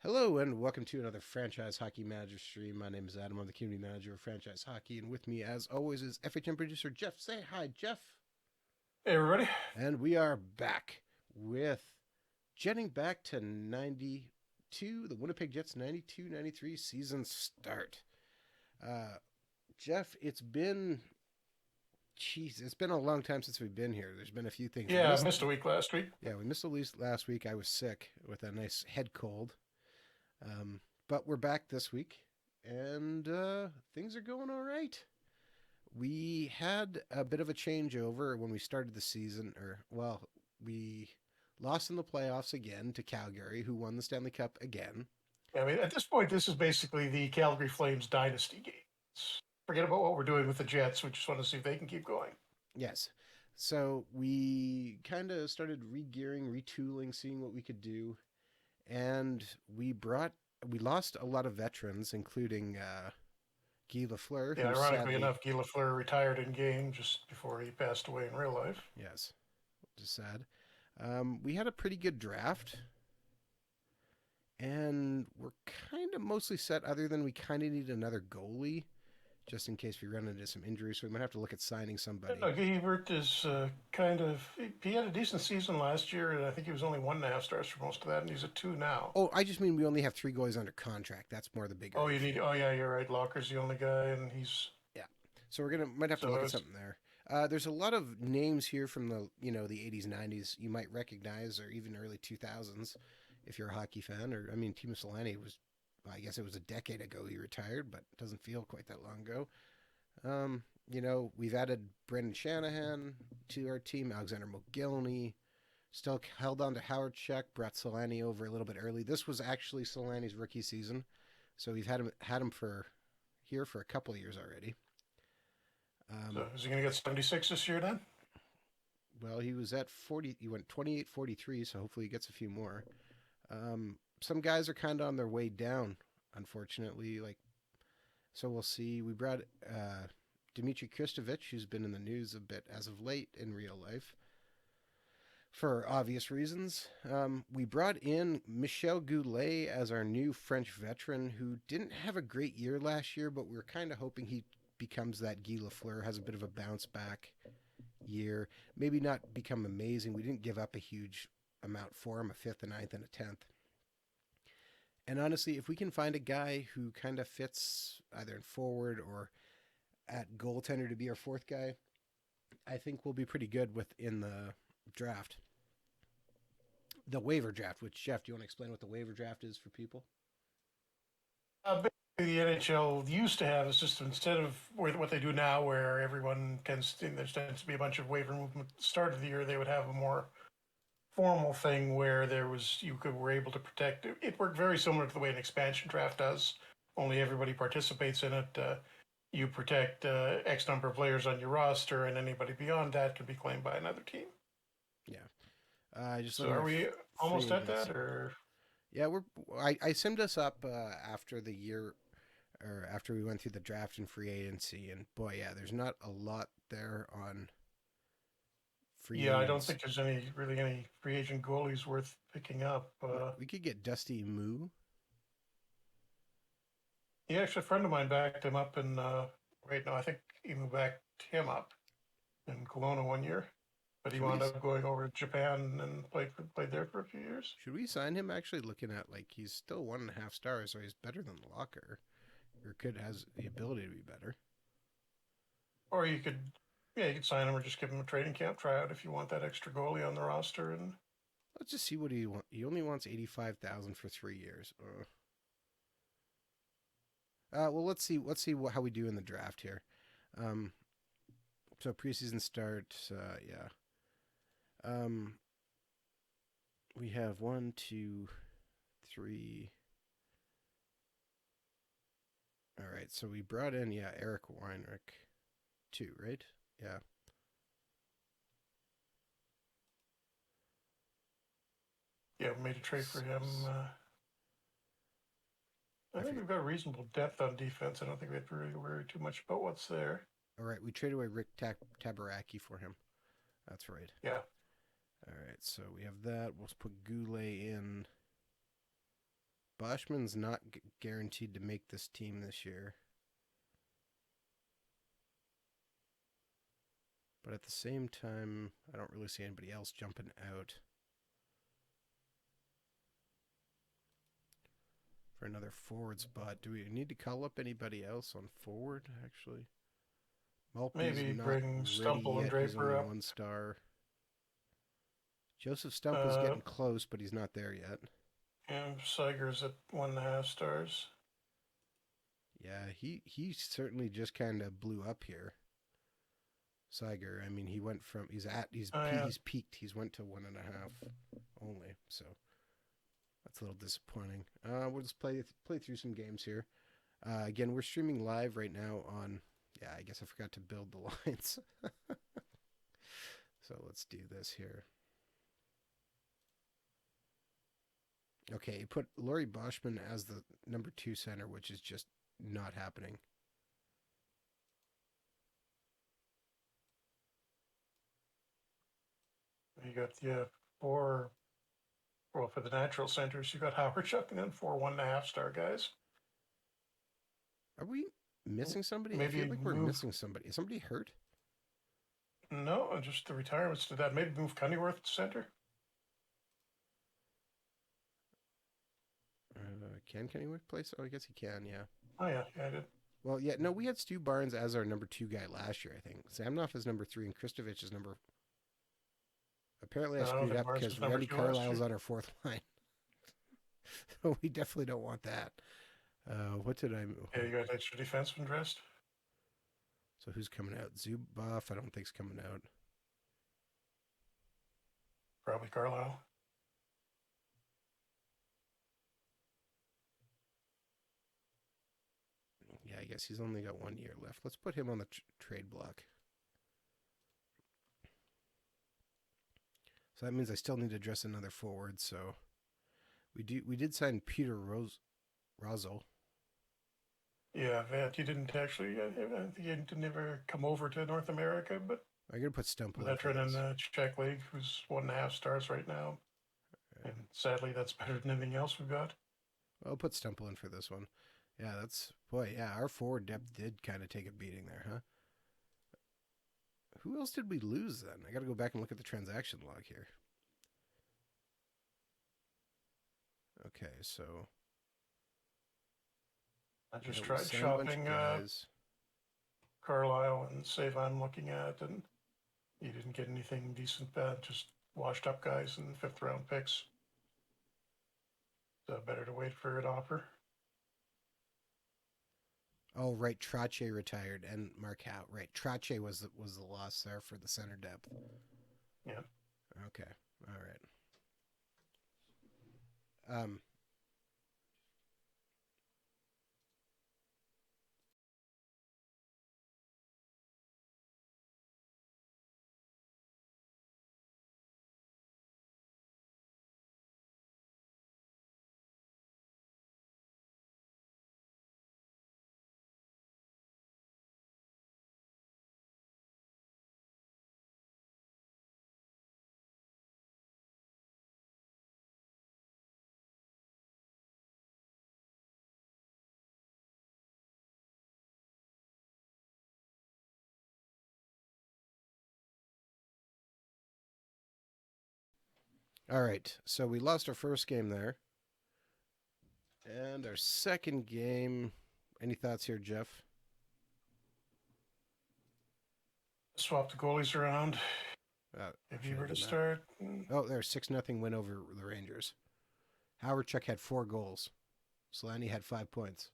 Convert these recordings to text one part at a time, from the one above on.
Hello and welcome to another Franchise Hockey Manager stream. My name is Adam. I'm the community manager of Franchise Hockey, and with me, as always, is FHM producer Jeff. Say hi, Jeff. Hey everybody. And we are back with jetting back to 92, the Winnipeg Jets 92-93 season start. Uh, Jeff, it's been a long time since we've been here. There's been a few things. Yeah, I missed a week last week. We missed a week last week. I was sick with a nice head cold. But we're back this week, and things are going all right. We had a bit of a changeover when we started the season, we lost in the playoffs again to Calgary, who won the Stanley Cup again. Yeah, I mean, at this point, this is basically the Calgary Flames dynasty games. Forget about what we're doing with the Jets. We just want to see if they can keep going. Yes. So we kind of started re-gearing, retooling, seeing what we could do, and we lost a lot of veterans, including Guy Lafleur, Yeah, who ironically sadly, enough, Guy Lafleur retired in game just before he passed away in real life. yes, just sad. We had a pretty good draft, and we're kind of mostly set, other than we kind of need another goalie, just in case we run into some injuries. So we might have to look at signing somebody. No, Guy is he had a decent season last year, and I think he was only 1.5 stars for most of that, and he's at 2 now. Oh, I just mean we only have three goalies under contract. That's more the bigger issue. Oh yeah, you're right. Locker's the only guy, and he's Yeah. So might have to so look at it's something there. There's a lot of names here from the 80s, 90s you might recognize, or even early 2000s if you're a hockey fan. Or I mean, Timo Solani was, I guess it was a decade ago he retired, but it doesn't feel quite that long ago. We've added Brendan Shanahan to our team, Alexander Mogilny. Still held on to Howard Check, brought Solani over a little bit early. This was actually Solani's rookie season, so we've had him for here for a couple of years already. so is he going to get 76 this year then? Well, he was at 40. He went 28, 43, so hopefully he gets a few more. Some guys are kind of on their way down, unfortunately. So we'll see. We brought Dmitry Kristovich, who's been in the news a bit as of late in real life, for obvious reasons. We brought in Michel Goulet as our new French veteran, who didn't have a great year last year, but we were kind of hoping he becomes that Guy Lafleur, has a bit of a bounce back year. Maybe not become amazing. We didn't give up a huge amount for him, a fifth, a ninth, and a 10th. And honestly, if we can find a guy who kind of fits either in forward or at goaltender to be our fourth guy, I think we'll be pretty good within the draft. The waiver draft, which, Jeff, do you want to explain what the waiver draft is for people? Basically, the NHL used to have a system instead of what they do now, where everyone tends to, there tends to be a bunch of waiver movement at the start of the year. They would have a more formal thing where were able to protect. It worked very similar to the way an expansion draft does. Only everybody participates in it. You protect X number of players on your roster, and anybody beyond that can be claimed by another team. Yeah. So are we almost at that, or? Yeah, I simmed us up after the year, or after we went through the draft and free agency, and boy, yeah, there's not a lot there on free. Yeah, I don't think there's any free agent goalies worth picking up. We could get Dusty Moo. Yeah, actually, a friend of mine backed him up, and right now I think he backed him up in Kelowna one year, but he wound up going over to Japan and played there for a few years. Should we sign him? Actually, looking at he's still 1.5 stars, so he's better than Locker, or has the ability to be better. Or you could sign him or just give him a training camp tryout if you want that extra goalie on the roster. And let's just see what he wants. He only wants 85,000 for 3 years. Well, let's see how we do in the draft here. So preseason start, yeah. We have 1, 2, 3. All right, so we brought in Eric Weinrich, 2, right? Yeah. Yeah, we made a trade for him. I think we've got reasonable depth on defense. I don't think we have to really worry too much about what's there. All right, we traded away Rick Tabaraki for him. That's right. Yeah. All right, so we have that. We'll put Goulet in Boschman's not guaranteed to make this team this year. But at the same time, I don't really see anybody else jumping out for another forward spot. Do we need to call up anybody else on forward, actually? Maltby's Maybe not bring ready Stumple and yet. He's Draper only up. 1 star. Joseph Stumple's getting close, but he's not there yet. And Seiger's at 1.5 stars. Yeah, he certainly just kind of blew up here. Seiger, I mean, he went from he's peaked. He's went to 1.5 only, so that's a little disappointing. We'll just play through some games here. Again, we're streaming live right now on. Yeah, I guess I forgot to build the lines. So let's do this here. Okay, you put Laurie Boschman as the number 2 center, which is just not happening. You got the for the natural centers, you got Howard Chuck and then 4 1.5 star guys. Are we missing somebody? Maybe I feel like we're missing somebody. Is somebody hurt? No, just the retirements to that. Maybe move Cunnyworth to center. Can Kennywick play? Oh, I guess he can, yeah. Oh, yeah, I did. Well, yeah, no, we had Stu Barnes as our number 2 guy last year, I think. Samnoff is number 3 and Kristovich is number... Apparently I screwed up because Randy Carlisle's on our 4th line. So we definitely don't want that. What did I... Yeah, you got extra defenseman dressed. So who's coming out? Zubov, I don't think's coming out. Probably Carlisle. Yeah, I guess he's only got 1 year left. Let's put him on the trade block. So that means I still need to dress another forward. So we did sign Peter Rozzo. Yeah, Vat, you didn't actually. I think he didn't ever come over to North America, but I'm gonna put Stumple. Veteran in the Czech League, who's 1.5 stars right now, and sadly, that's better than anything else we've got. I'll put Stumple in for this one. Yeah, our forward depth did kind of take a beating there, huh? Who else did we lose then? I got to go back and look at the transaction log here. Okay, so I just tried shopping Carlisle and Save I'm looking at, and you didn't get anything decent, just washed up guys and 5th round picks. So better to wait for an offer. Oh, right. Trache retired and Mark Howe. Right. Trache was the loss there for the center depth. Yeah. Okay. All right. All right. So we lost our first game there. And our second game. Any thoughts here, Jeff? Swap the goalies around. If you were to start. Oh, there's 6-0 win over the Rangers. Howard Chuck had 4 goals. Solani had 5 points.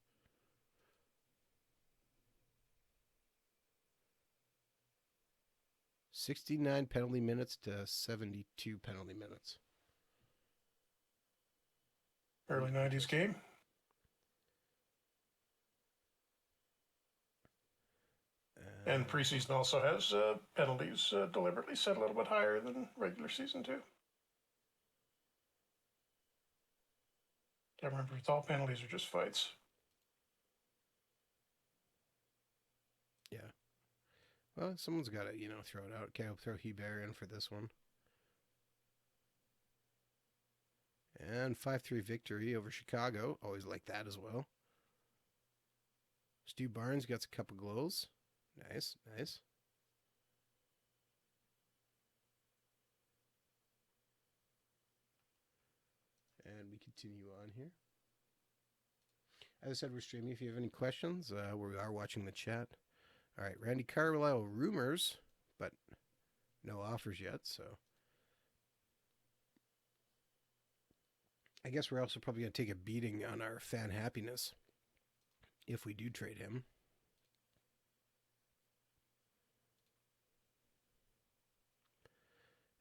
$69 penalty minutes to 72 penalty minutes. Early 90s game. And preseason also has penalties deliberately set a little bit higher than regular season too. Can't remember if it's all penalties or just fights. Yeah. Well, someone's got to, throw it out. Okay, I'll throw Hebert in for this one. And Carolina 5-3 victory over Chicago. Always like that as well. Stu Barnes gets a couple goals. Nice, nice. And we continue on here. As I said, we're streaming. If you have any questions, we are watching the chat. All right, Randy Carlisle rumors, but no offers yet, so I guess we're also probably going to take a beating on our fan happiness if we do trade him.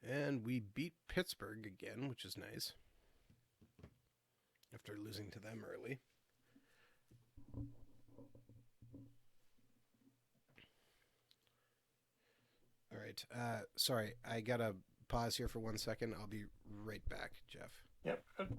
And we beat Pittsburgh again, which is nice, after losing to them early. All right. Sorry, I got to pause here for 1 second. I'll be right back, Jeff. Yep. Good.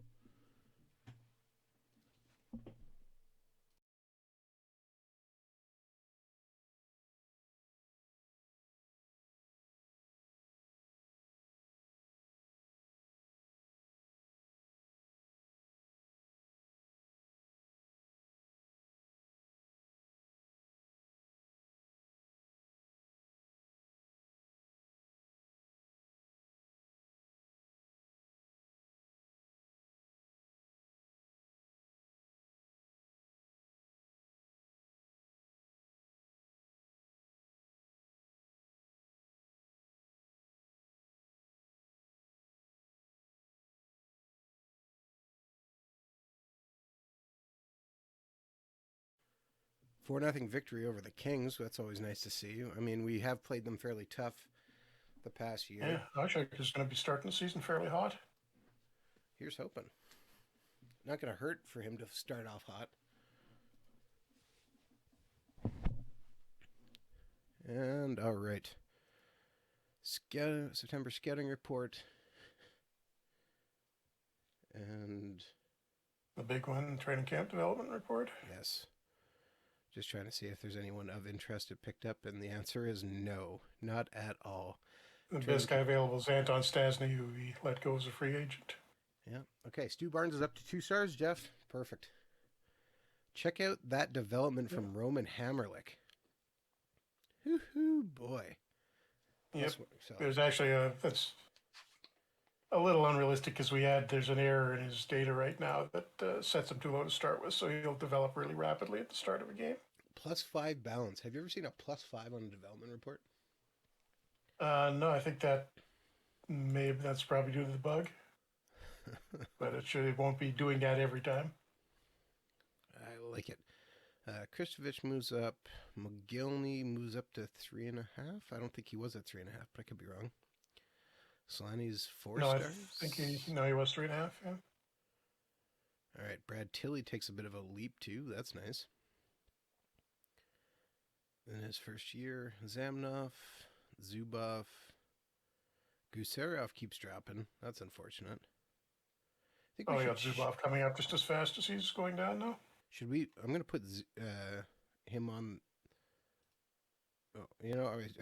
Four nothing victory over the Kings. That's always nice to see. I mean, we have played them fairly tough the past year. Yeah, actually, it's going to be starting the season fairly hot. Here's hoping. Not going to hurt for him to start off hot. And all right. September scouting report. And the big one, training camp development report. Yes. Just trying to see if there's anyone of interest that picked up, and the answer is no, not at all. The best guy available is Anton Stasny, who we let go as a free agent. Yeah. Okay, Stu Barnes is up to 2 stars, Jeff. Perfect. Check out that development from Roman Hammerlick. Hoo-hoo, boy. Yep. There's actually that's a little unrealistic because there's an error in his data right now that sets him too low to start with, so he'll develop really rapidly at the start of a game. +5 balance. Have you ever seen a +5 on a development report? No, I think that's probably due to the bug. But it won't be doing that every time. I like it. Kristovich moves up. Mogilny moves up to 3.5. I don't think he was at 3.5, but I could be wrong. Solani's 4 stars. I think he was 3.5. Yeah. All right, Brad Tilley takes a bit of a leap too. That's nice. In his first year, Zamnov, Zubov, Gusarov keeps dropping. That's unfortunate. I think we got Zubov coming up just as fast as he's going down now. Should we? I'm going to put him on. Oh,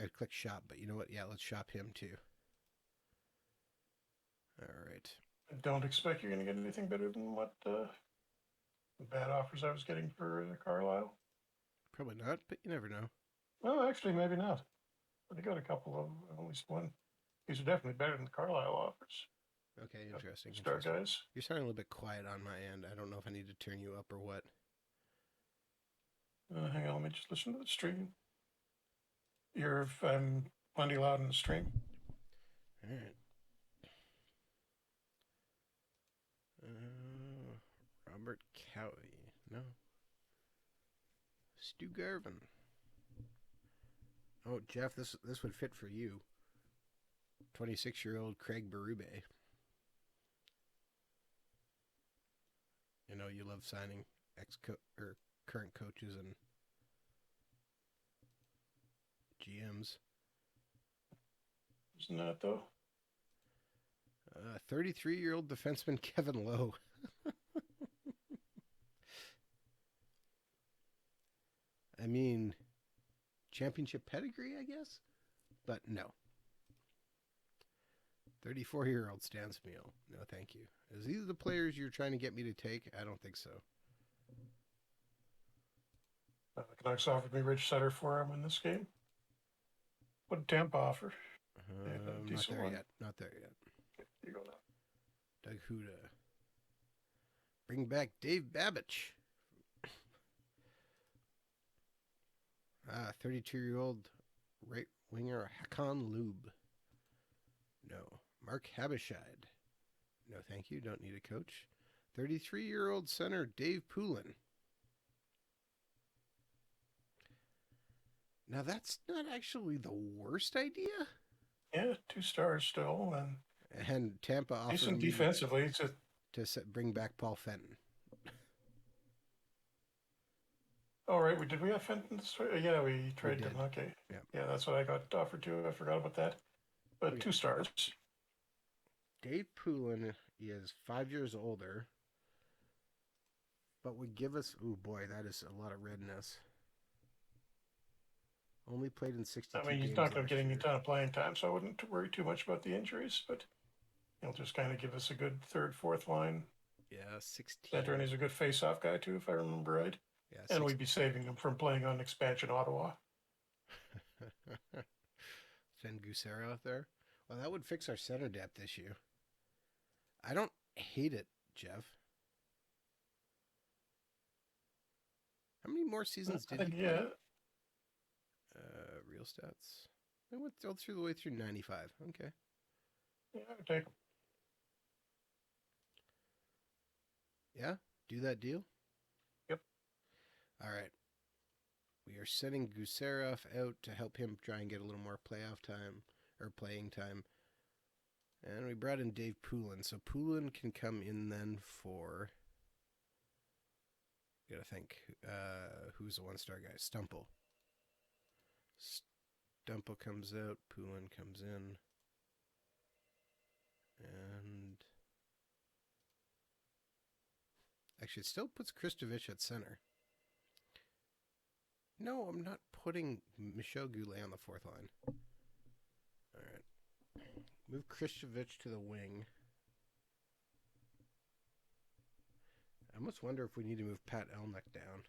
I click shop, but you know what? Yeah, let's shop him too. All right. I don't expect you're going to get anything better than what the bad offers I was getting for Carlisle. Probably not, but you never know. Well, actually, maybe not. But I got a couple of, at least one. These are definitely better than the Carlisle offers. Okay, interesting. Star guys. You're sounding a little bit quiet on my end. I don't know if I need to turn you up or what. Hang on, let me just listen to the stream. I'm plenty loud in the stream. All right. Robert Cowie. No. Stu Garvin. Oh, Jeff, this would fit for you. 26-year-old Craig Berube. You know, you love signing current coaches and GMs. Isn't that though? 33-year-old defenseman Kevin Lowe. I mean, championship pedigree, I guess, but no. 34-year-old Stan Smeel. No, thank you. Is these the players you're trying to get me to take? I don't think so. Canucks offered me Rich Sutter for him in this game. What did Tampa offer? Not there yet. Not there yet. Okay, here you go now. Doug Huda. Bring back Dave Babich. 32-year-old right winger Hakan Lube. No. Mark Habishide. No, thank you. Don't need a coach. 33-year-old center Dave Poulin. Now, that's not actually the worst idea. Yeah, 2 stars still. And Tampa offered decent defensively to bring back Paul Fenton. Oh, right. Did we have Fenton? Yeah, we traded him. Okay. Yeah, that's what I got offered to. I forgot about that. But 2 stars. Dave Poulin is 5 years older, but would give us... Oh, boy, that is a lot of redness. Only played in 62 games. He's not going to be getting a ton of playing time, so I wouldn't worry too much about the injuries, but he'll just kind of give us a good third, fourth line. Yeah, 16. Center, and he's a good face-off guy, too, if I remember right. Yeah, and we'd be saving him from playing on expansion Ottawa. Send Gusera out there. Well, that would fix our center depth issue. I don't hate it, Jeff. How many more seasons did he play? Yeah. Real stats. I went all through the way through 95. Okay. Yeah, I would take him. Yeah? Do that deal? Yep. All right. We are sending Gusarov out to help him try and get a little more playoff time or playing time. And we brought in Dave Poulin. So Poulin can come in then for... Gotta think. Who's the one-star guy? Stumple. Stumple comes out. Poulin comes in. And... Actually, it still puts Kristovich at center. No, I'm not putting Michel Goulet on the fourth line. All right. Move Kristovich to the wing. I almost wonder if we need to move Pat Elnick down.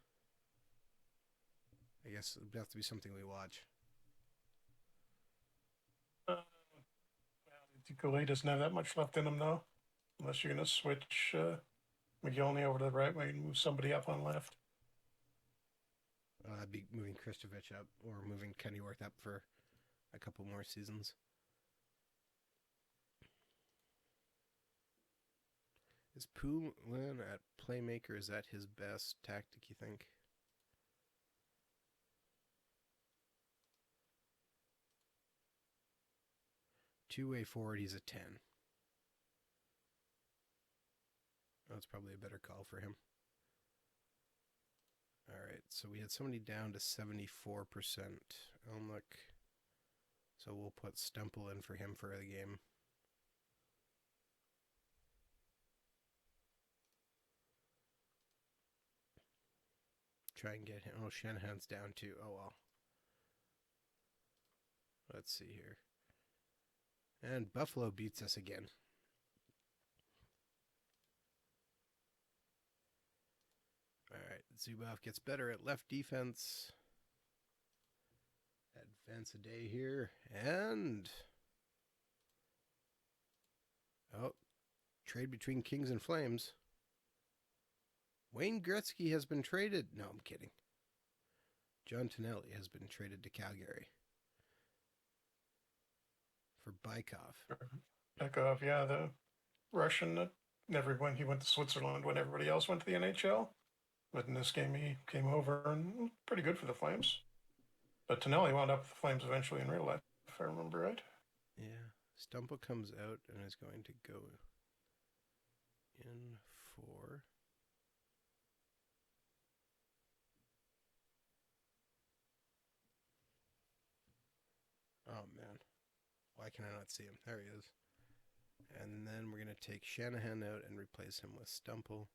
I guess it would have to be something we watch. Goulet doesn't have that much left in him, though. Unless you're going to switch McGillney over to the right wing and move somebody up on left. I'd be moving Kristovich up or moving Kennyworth up for a couple more seasons. Is Poulin at playmaker? Is that his best tactic, you think? Two-way forward, he's a 10. That's probably a better call for him. All right, so we had somebody down to 74%. Elnick. So we'll put Stumple in for him for the game. Try and get him. Oh, Shanahan's down too. Oh, well. Let's see here. And Buffalo beats us again. All right, Zubov gets better at left defense. Advance a day here. And... oh, trade between Kings and Flames. Wayne Gretzky has been traded. No, I'm kidding. John Tonelli has been traded to Calgary. For Bykov. Bykov, yeah, the Russian that never went. He went to Switzerland when everybody else went to the NHL. But in this game, he came over and pretty good for the Flames. But Tonelli wound up with the Flames eventually in real life, if I remember right. Yeah. Stumple comes out and is going to go in for... oh, man. Why can I not see him? There he is. And then we're going to take Shanahan out and replace him with Stumple.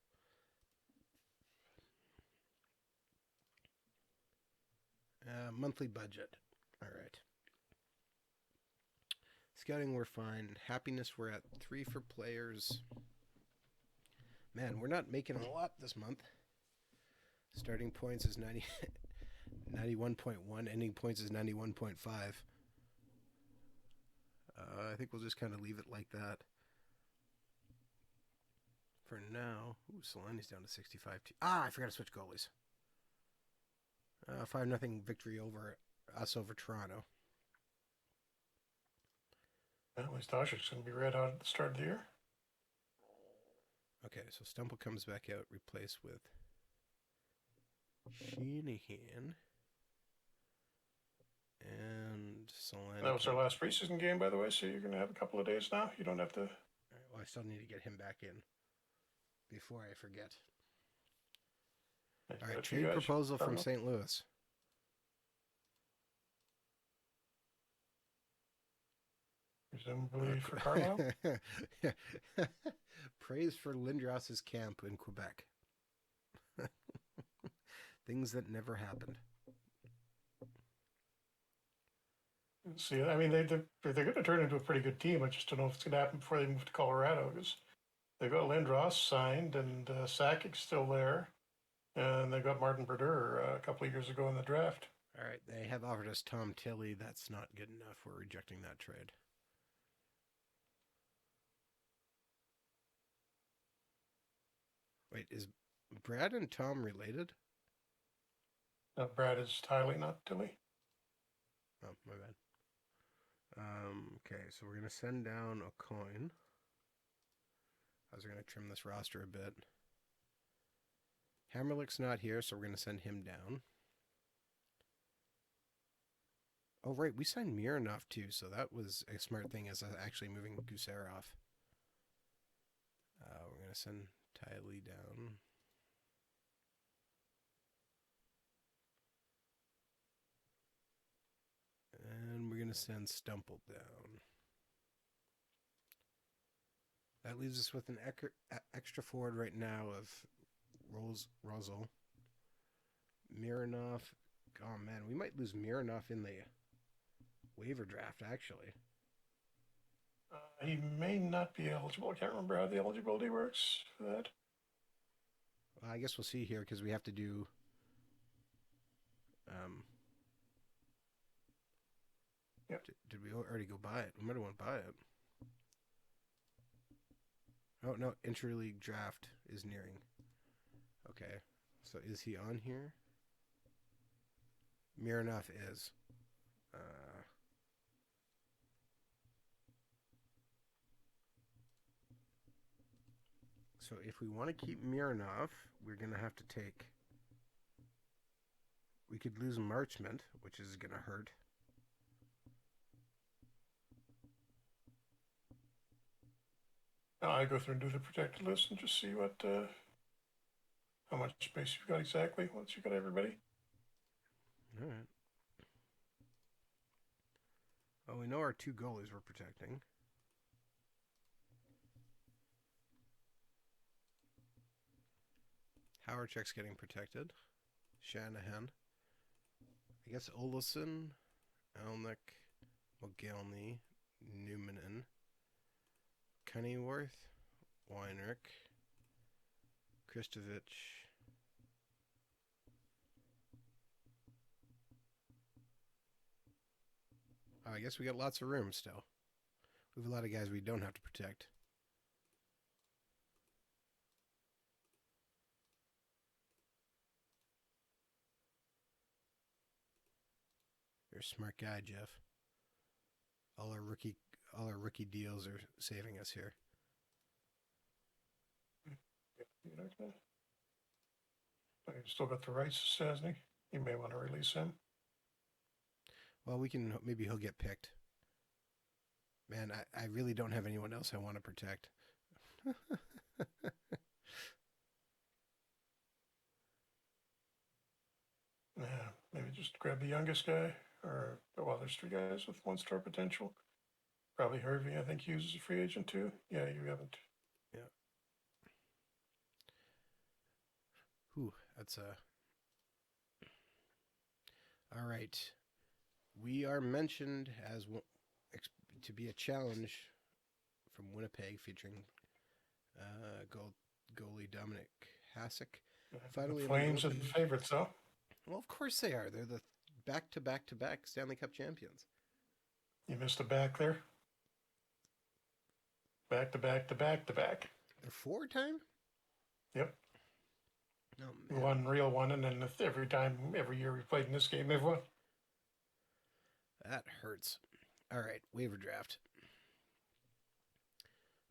Monthly budget. All right. Scouting, we're fine. Happiness, we're at 3 for players. Man, we're not making a lot this month. Starting points is 91.1. Ending points is 91.5. I think we'll just kind of leave it like that for now. Ooh, Solani's down to 65. I forgot to switch goalies. 5-0 victory over us over Toronto. At least Oshik's going to be red hot at the start of the year. Okay, so Stumple comes back out, replaced with Shanahan. And Solani. That was our last preseason game, by the way, so you're going to have a couple of days now. You don't have to... All right, well, I still need to get him back in before I forget. All right, trade proposal from St. Louis. Presumably for Carlisle? Praise for Lindros's camp in Quebec. Things that never happened. See, I mean, they're going to turn into a pretty good team. I just don't know if it's going to happen before they move to Colorado, because they've got Lindros signed, and Sakic's still there, and they got Martin Brodeur a couple of years ago in the draft. All right, they have offered us Tom Tilley. That's not good enough. We're rejecting that trade. Wait, is Brad and Tom related? Brad is Tiley, not Tilley. Oh, my bad. Okay, so we're going to send down a coin. I was going to trim this roster a bit. Hammerlick's not here, so we're going to send him down. Oh, right, we signed Mironov too, so that was a smart thing as actually moving Gusarov. We're going to send Tiley down. And we're going to send Stumple down. That leaves us with an extra forward right now of Rosal. Mironov. Oh, man, we might lose Mironov in the waiver draft, actually. He may not be eligible. I can't remember how the eligibility works for that. Well, I guess we'll see here, because we have to do... Yep. Did we already go buy it? We might have went buy it. Oh, no, interleague draft is nearing. Okay, so is he on here? Mironov is. So if we want to keep Mironov, we're going to have to take... We could lose Marchment, which is going to hurt. I go through and do the protected list and just see what, how much space you've got exactly once you've got everybody. All right. Well, we know our 2 goalies we're protecting. Howardcheck's getting protected. Shanahan. I guess Olesen, Elnick, Mogilny, Newmanin, Cunnyworth, Weinrich, Kristovich. I guess we got lots of room still. We have a lot of guys we don't have to protect. You're a smart guy, Jeff. All our rookie deals are saving us here. He's still got the rights, hasn't he? You may want to release him. Well, maybe he'll get picked. Man, I really don't have anyone else I want to protect. Yeah, maybe just grab the youngest guy, or, well, there's 3 guys with 1-star potential. Probably Hervey, I think, Hughes is a free agent too. Yeah, you haven't. Yeah. Whew, that's all right. We are mentioned as to be a challenge from Winnipeg featuring goalie Dominic Hasek. Finally, the Flames are the favorites, though. Well, of course they are. They're the back-to-back-to-back Stanley Cup champions. You missed a back there. Back-to-back-to-back-to-back. They're 4-time? Yep. Oh, man. One real one, and then every year we played in this game, they've won. That hurts. All right, waiver draft.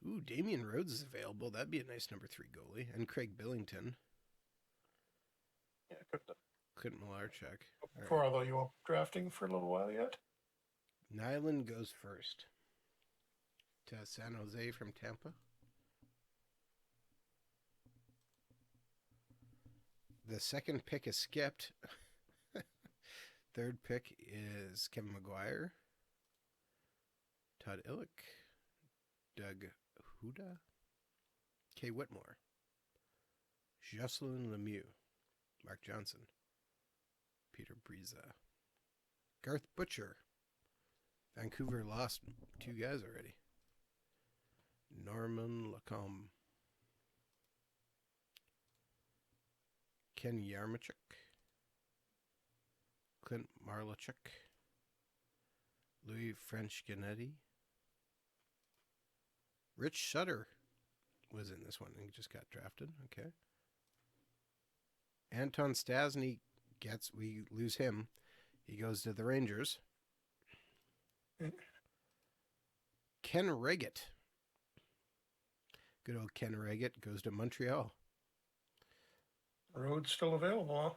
Ooh, Damian Rhodes is available. That'd be a nice number 3 goalie. And Craig Billington. Yeah, Clint Malarchuk. Before, although you won't be drafting for a little while yet. Nyland goes first to San Jose from Tampa. The second pick is skipped. Third pick is Kevin McGuire, Todd Illick, Doug Huda, Kay Whitmore, Jocelyn Lemieux, Mark Johnson, Peter Briza, Garth Butcher. Vancouver lost 2 guys already. Norman Lacombe, Ken Yarmachuk, Clint Marlachuk, Louis French Ganetti, Rich Sutter was in this one and he just got drafted. Okay. Anton Stasny we lose him. He goes to the Rangers. Ken Reggett. Good old Ken Reggett goes to Montreal. Rhodes still available, huh?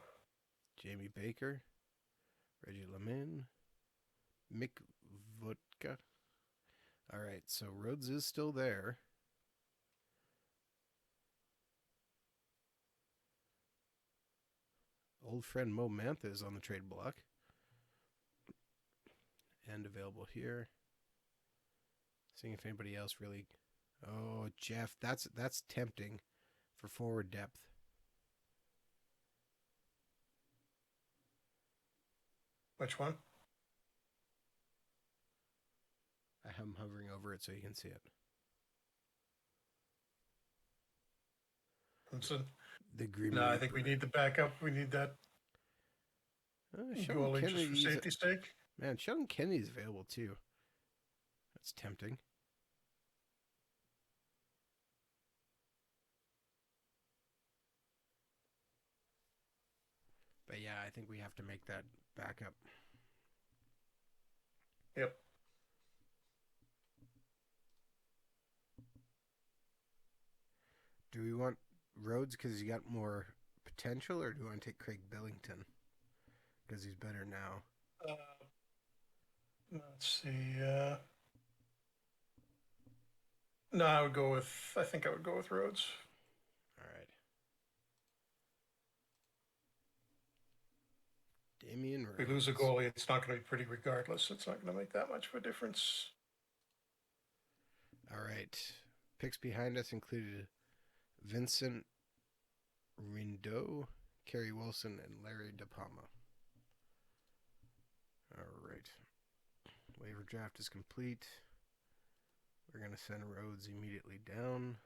Jamie Baker, Reggie Lemin, Mick Vodka. All right, so Rhodes is still there. Old friend Mo Mantha is on the trade block. And available here. Seeing if anybody else really... Oh, Jeff, that's tempting for forward depth. Which one? I'm hovering over it so you can see it. The Green I think we need the backup. We need that goalie just for safety's sake. Man, Sheldon Kennedy's available too. That's tempting. But yeah, I think we have to make that backup. Yep. Do we want Rhodes because he's got more potential, or do we want to take Craig Billington because he's better now? Let's see. No, I think I would go with Rhodes. All right. Damian Rhodes. If we lose a goalie, it's not going to be pretty regardless. It's not going to make that much of a difference. All right. Picks behind us included Vincent Rindeau, Kerry Wilson, and Larry DePalma. All right. Waiver draft is complete. We're going to send Rhodes immediately down.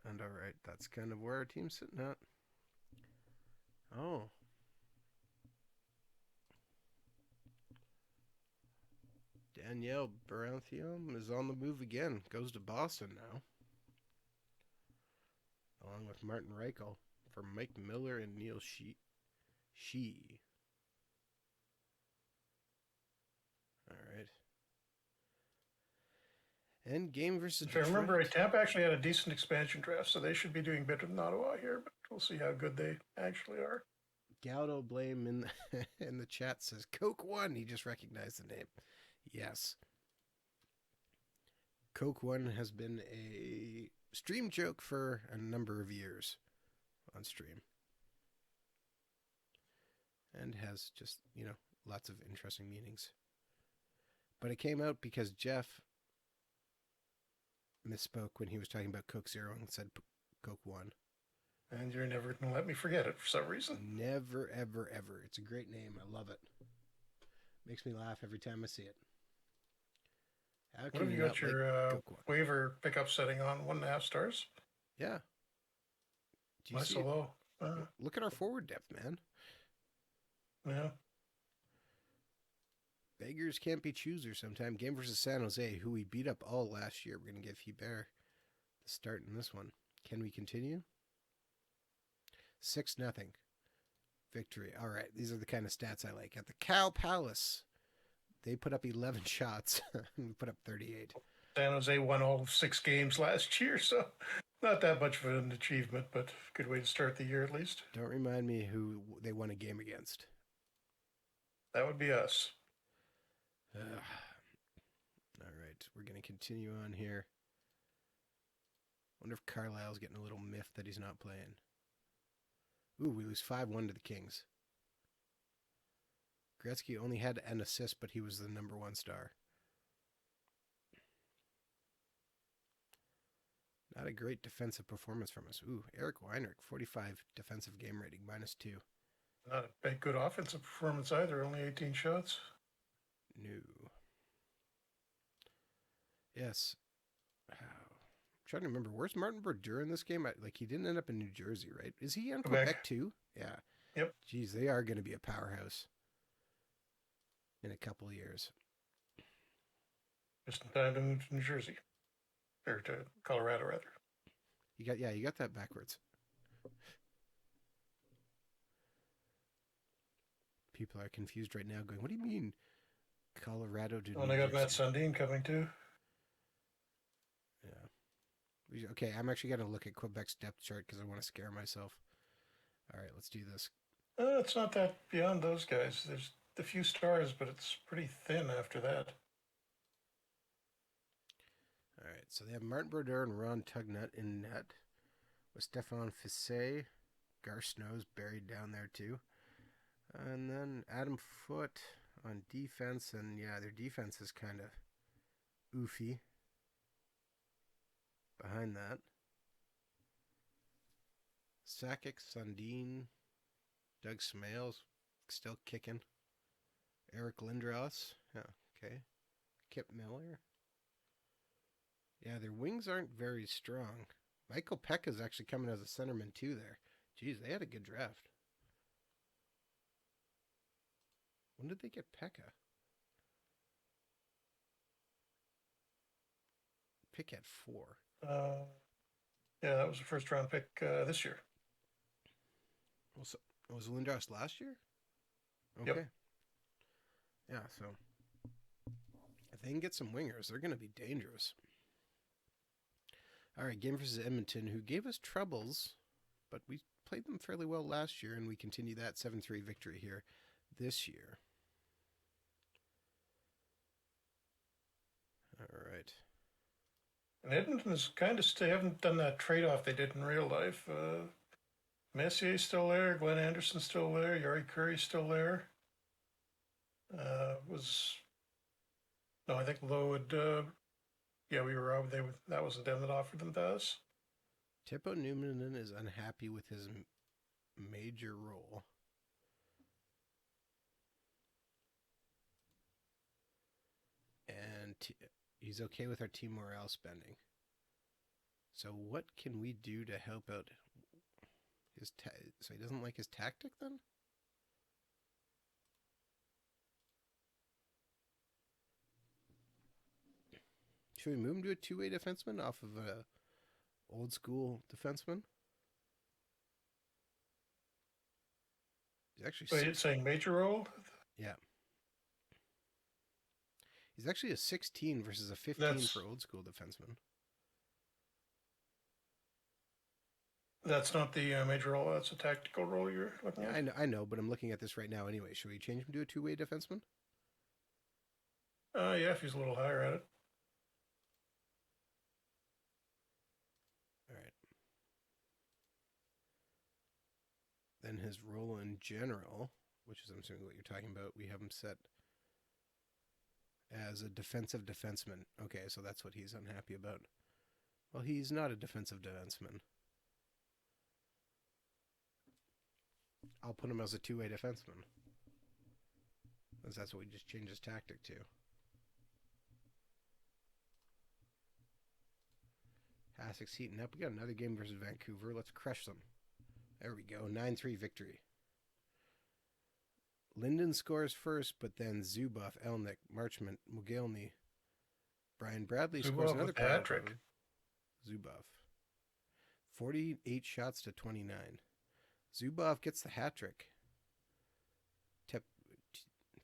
And all right, that's kind of where our team's sitting at. Oh. Danielle Baranthium is on the move again. Goes to Boston now. Along with Martin Reichel for Mike Miller and Neil Shee. All right. And game versus Detroit. I remember Tampa actually had a decent expansion draft, so they should be doing better than Ottawa here, but we'll see how good they actually are. Gaudo Blame in the chat says, Coke 1. He just recognized the name. Yes. Coke 1 has been a stream joke for a number of years on stream. And has just, lots of interesting meanings. But it came out because Jeff misspoke when he was talking about Coke Zero and said Coke 1. And you're never going to let me forget it for some reason. Never, ever, ever. It's a great name. I love it. Makes me laugh every time I see it. How What can have you you not got like your Goquan? waiver pickup setting on? 1.5 stars? Yeah. Do you Nice see it? low. Look at our forward depth, man. Yeah. Beggars can't be choosers sometimes. Game versus San Jose, who we beat up all last year. We're going to give Hubert the start in this one. Can we continue? 6-0 victory. All right, these are the kind of stats I like. At the Cow Palace, they put up 11 shots. We put up 38. San Jose won all 6 games last year, so not that much of an achievement, but good way to start the year at least. Don't remind me who they won a game against. That would be us. All right, we're going to continue on here. Wonder if Carlisle's getting a little miffed that he's not playing. Ooh, we lose 5-1 to the Kings. Gretzky only had an assist, but he was the number 1 star. Not a great defensive performance from us. Ooh, Eric Reinhardt, 45 defensive game rating, -2. Not a big good offensive performance either, only 18 shots. No. Yes. I'm trying to remember. Where's Martin Brodeur in this game? Like, he didn't end up in New Jersey, right? Is he in Quebec too? Yeah. Yep. Geez, they are going to be a powerhouse in a couple of years. Just in time to move to New Jersey. Or to Colorado, rather. You got that backwards. People are confused right now going, what do you mean Colorado to New And I got Jersey? Matt Sundin coming too. Yeah. Okay, I'm actually going to look at Quebec's depth chart because I want to scare myself. All right, let's do this. It's not that beyond those guys. There's a few stars, but it's pretty thin after that. All right, so they have Martin Brodeur and Ron Tugnut in net with Stefan Matteau, Gar Snow's buried down there too. And then Adam Foote on defense, and yeah, their defense is kind of oofy behind that. Sakic, Sundin, Doug Smales still kicking. Eric Lindros, yeah, okay. Kip Miller. Yeah, their wings aren't very strong. Michael Pekka is actually coming as a centerman too there. Jeez, they had a good draft. When did they get Pekka? Pick at 4. Yeah, that was the first round pick this year. Was Lindros last year? Okay. Yep. Yeah, so if they can get some wingers, they're going to be dangerous. All right, game versus Edmonton, who gave us troubles, but we played them fairly well last year, and we continue that 7-3 victory here this year. All right. And Edmonton is kind of haven't done that trade-off they did in real life. Messier's still there, Glenn Anderson's still there, Yari Curry's still there. I think Lowe would. That wasn't them that offered them to us. Teppo Numminen is unhappy with his major role. And he's okay with our team morale spending. So what can we do to help out his so he doesn't like his tactic then? Should we move him to a two-way defenseman off of a old school defenseman? He's actually Wait, it's saying major role? Yeah. He's actually a 16 versus a 15 for old school defenseman. That's not the major role. That's a tactical role you're looking at. I know, but I'm looking at this right now anyway. Should we change him to a two-way defenseman? Yeah, if he's a little higher at it. All right. Then his role in general, which is I'm assuming what you're talking about, we have him set as a defensive defenseman. Okay, so that's what he's unhappy about. Well, he's not a defensive defenseman. I'll put him as a two-way defenseman. That's what we just changed his tactic to. Hasek's heating up. We got another game versus Vancouver. Let's crush them. There we go. 9-3 victory. Linden scores first, but then Zubov, Elnick, Marchment, Mogilny, Brian Bradley scores another hat trick. Zubov. 48 shots to 29. Zubov gets the hat trick.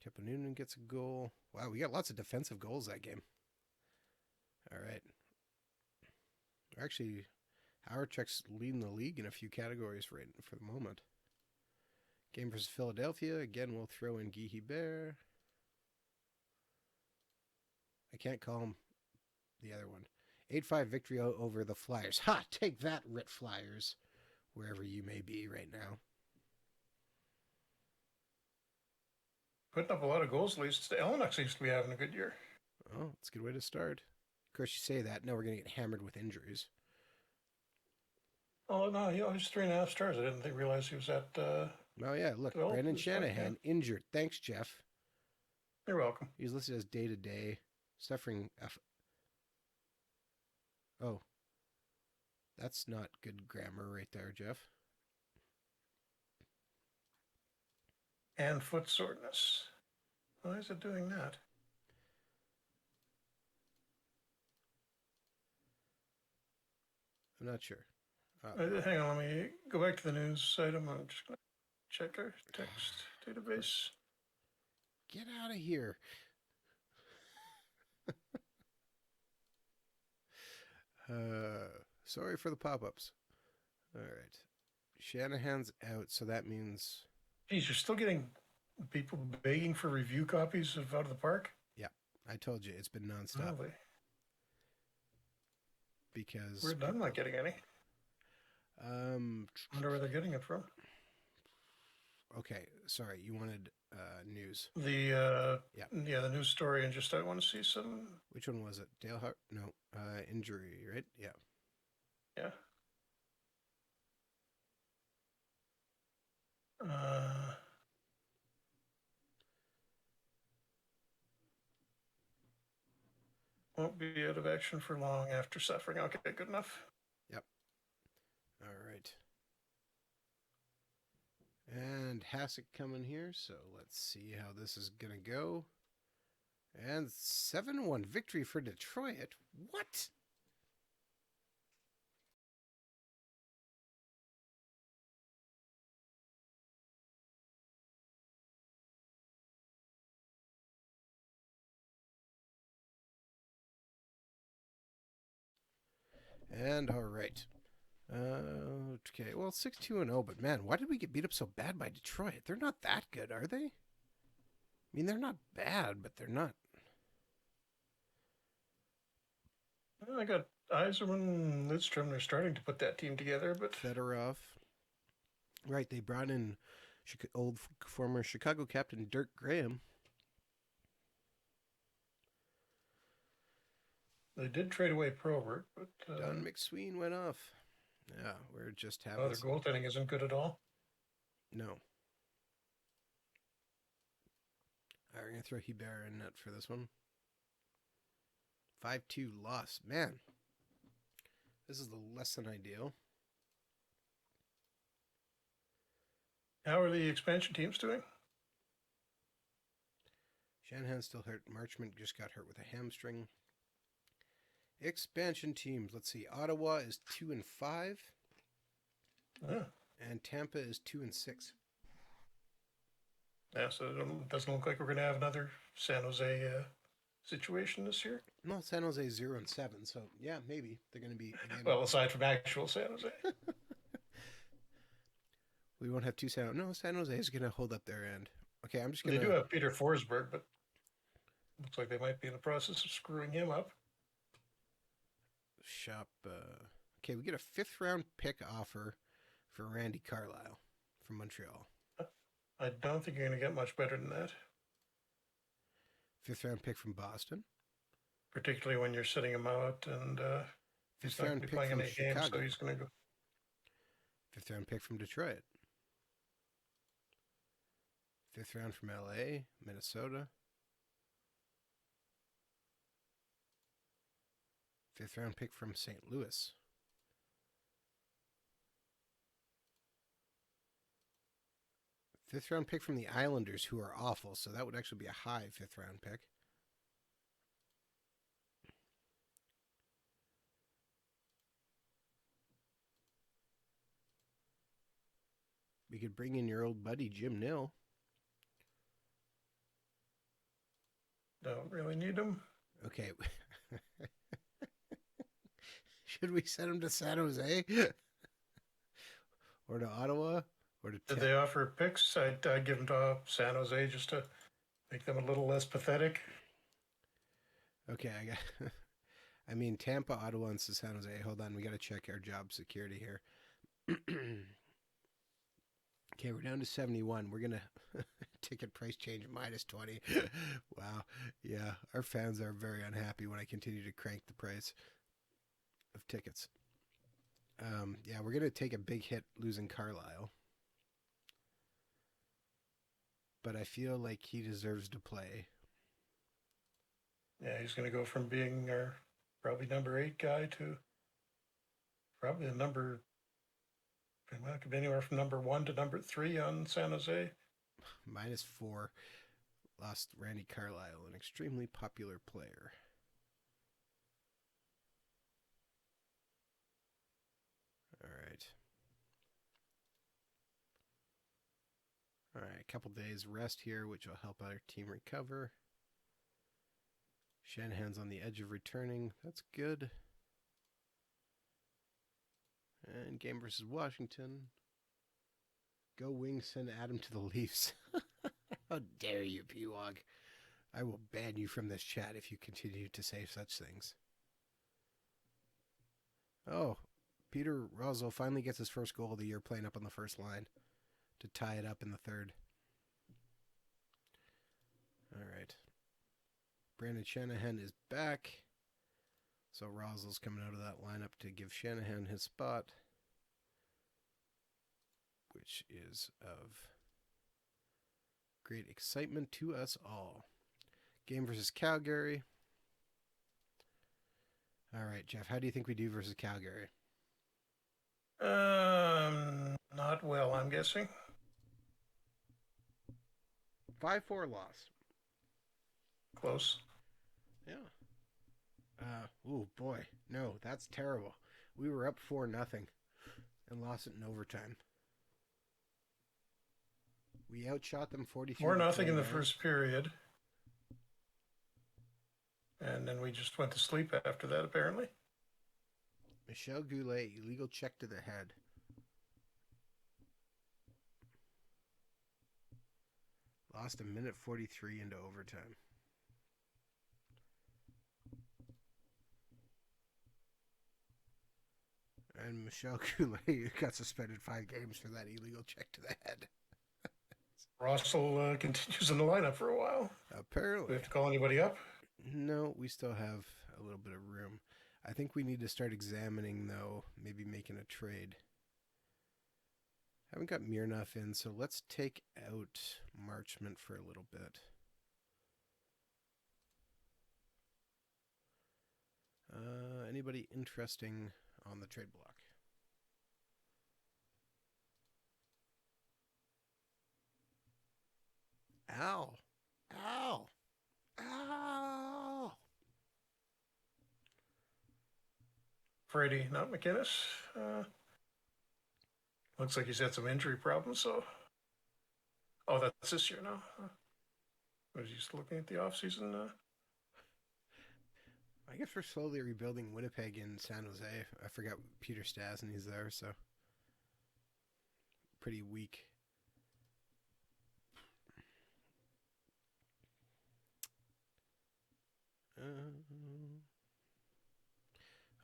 Tepanunen gets a goal. Wow, we got lots of defensive goals that game. All right. Actually, Howardchuk's leading the league in a few categories right for the moment. Game versus Philadelphia. Again, we'll throw in Guy Hebert. I can't call him the other one. 8-5 victory over the Flyers. Ha! Take that, Rit Flyers, wherever you may be right now. Putting up a lot of goals, at least. Elnick seems to be having a good year. Oh, it's a good way to start. Of course, you say that. Now we're going to get hammered with injuries. Oh, no, he's 3.5 stars. I didn't realize he was at... Oh, yeah, look, Brendan Shanahan, injured. Thanks, Jeff. You're welcome. He's listed as day-to-day, suffering... Oh. That's not good grammar right there, Jeff. And foot soreness. Why is it doing that? I'm not sure. Hang on, let me go back to the news item. I'm just going to check our text database. Get out of here. Sorry for the pop-ups. All right. Shanahan's out, so that means... Geez, you're still getting people begging for review copies of Out of the Park? Yeah, I told you, it's been nonstop. Really? Because... I'm not getting any. I wonder where they're getting it from. Okay, sorry, you wanted news. The the news story, and just I want to see some... Which one was it? Dale Hart? No, injury, right? Yeah. Yeah. Won't be out of action for long after suffering. Okay, good enough. Yep. All right. And Hasek coming here, so let's see how this is going to go. And 7-1 victory for Detroit. What? And all right. Okay, well, 6-2-0, but man, why did we get beat up so bad by Detroit? They're not that good, are they? I mean, they're not bad, but they're not. Well, I got Yzerman, Lidstrom. They're starting to put that team together, but Fedorov. Right, they brought in old former Chicago captain Dirk Graham. They did trade away Probert, but... Don McSween went off. Yeah, we're just having... their goaltending isn't good at all? No. All right, we're going to throw Hebert in net for this one. 5-2 loss. Man, this is less than ideal. How are the expansion teams doing? Shanahan's still hurt. Marchment just got hurt with a hamstring. Expansion teams. Let's see. Ottawa is 2-5. And Tampa is 2-6. Yeah, so it doesn't look like we're going to have another San Jose situation this year. No, San Jose is 0-7. So yeah, maybe they're going to be. Again. Well, aside from actual San Jose. We won't have two San Jose. No, San Jose is going to hold up their end. Okay, I'm just going to... They do have Peter Forsberg, but looks like they might be in the process of screwing him up. Shop. Okay, we get a 5th round pick offer for Randy Carlisle from Montreal. I don't think you're going to get much better than that. 5th round pick from Boston. Particularly when you're sitting him out and he's not going to be playing any games, so he's going to go. 5th round pick from Detroit. 5th round from LA, Minnesota. 5th round pick from St. Louis. Fifth round pick from the Islanders, who are awful, so that would actually be a high 5th round pick. We could bring in your old buddy Jim Nill. Don't really need him. Okay. Should we send him to San Jose? Or to Ottawa? Or to Did they offer picks? I'd give them to San Jose just to make them a little less pathetic. Okay, I mean, Tampa, Ottawa, and San Jose. Hold on, we got to check our job security here. Okay, we're down to 71. We're going to ticket price change minus 20. Wow. Yeah, our fans are very unhappy when I continue to crank the price of tickets. Yeah, we're going to take a big hit losing Carlisle. But I feel like he deserves to play. Yeah, he's going to go from being our probably number 8 guy to probably the number, well, it could be anywhere from number 1 to number 3 on San Jose. Minus 4. Lost Randy Carlisle, an extremely popular player. All right. All right, a couple days rest here, which will help our team recover. Shanahan's on the edge of returning. That's good. And game versus Washington. Go Wings, send Adam to the Leafs. How dare you, P-Wog. I will ban you from this chat if you continue to say such things. Oh, Peter Roslo finally gets his first goal of the year playing up on the first line to tie it up in the third. All right. Brandon Shanahan is back. So Roslo's coming out of that lineup to give Shanahan his spot, which is of great excitement to us all. Game versus Calgary. All right, Jeff, how do you think we do versus Calgary? Not well, I'm guessing. 5-4 loss. Close. Yeah. Oh boy, no, that's terrible. We were up 4-0 and lost it in overtime. We outshot them 43. 4-0 in the first period. And then we just went to sleep after that, apparently. Michel Goulet, illegal check to the head. Lost a minute 43 into overtime. And Michel Goulet got suspended 5 games for that illegal check to the head. Russell continues in the lineup for a while. Apparently. Do we have to call anybody up? No, we still have a little bit of room. I think we need to start examining, though, maybe making a trade. Haven't got Mirnov in, so let's take out Marchment for a little bit. Anybody interesting on the trade block? Ow. Ow. Ow. Freddie, not McInnes. Looks like he's had some injury problems, so... Oh, that's this year now. Was he just looking at the offseason? I guess we're slowly rebuilding Winnipeg and San Jose. I forgot Peter Stastny's there, so... Pretty weak.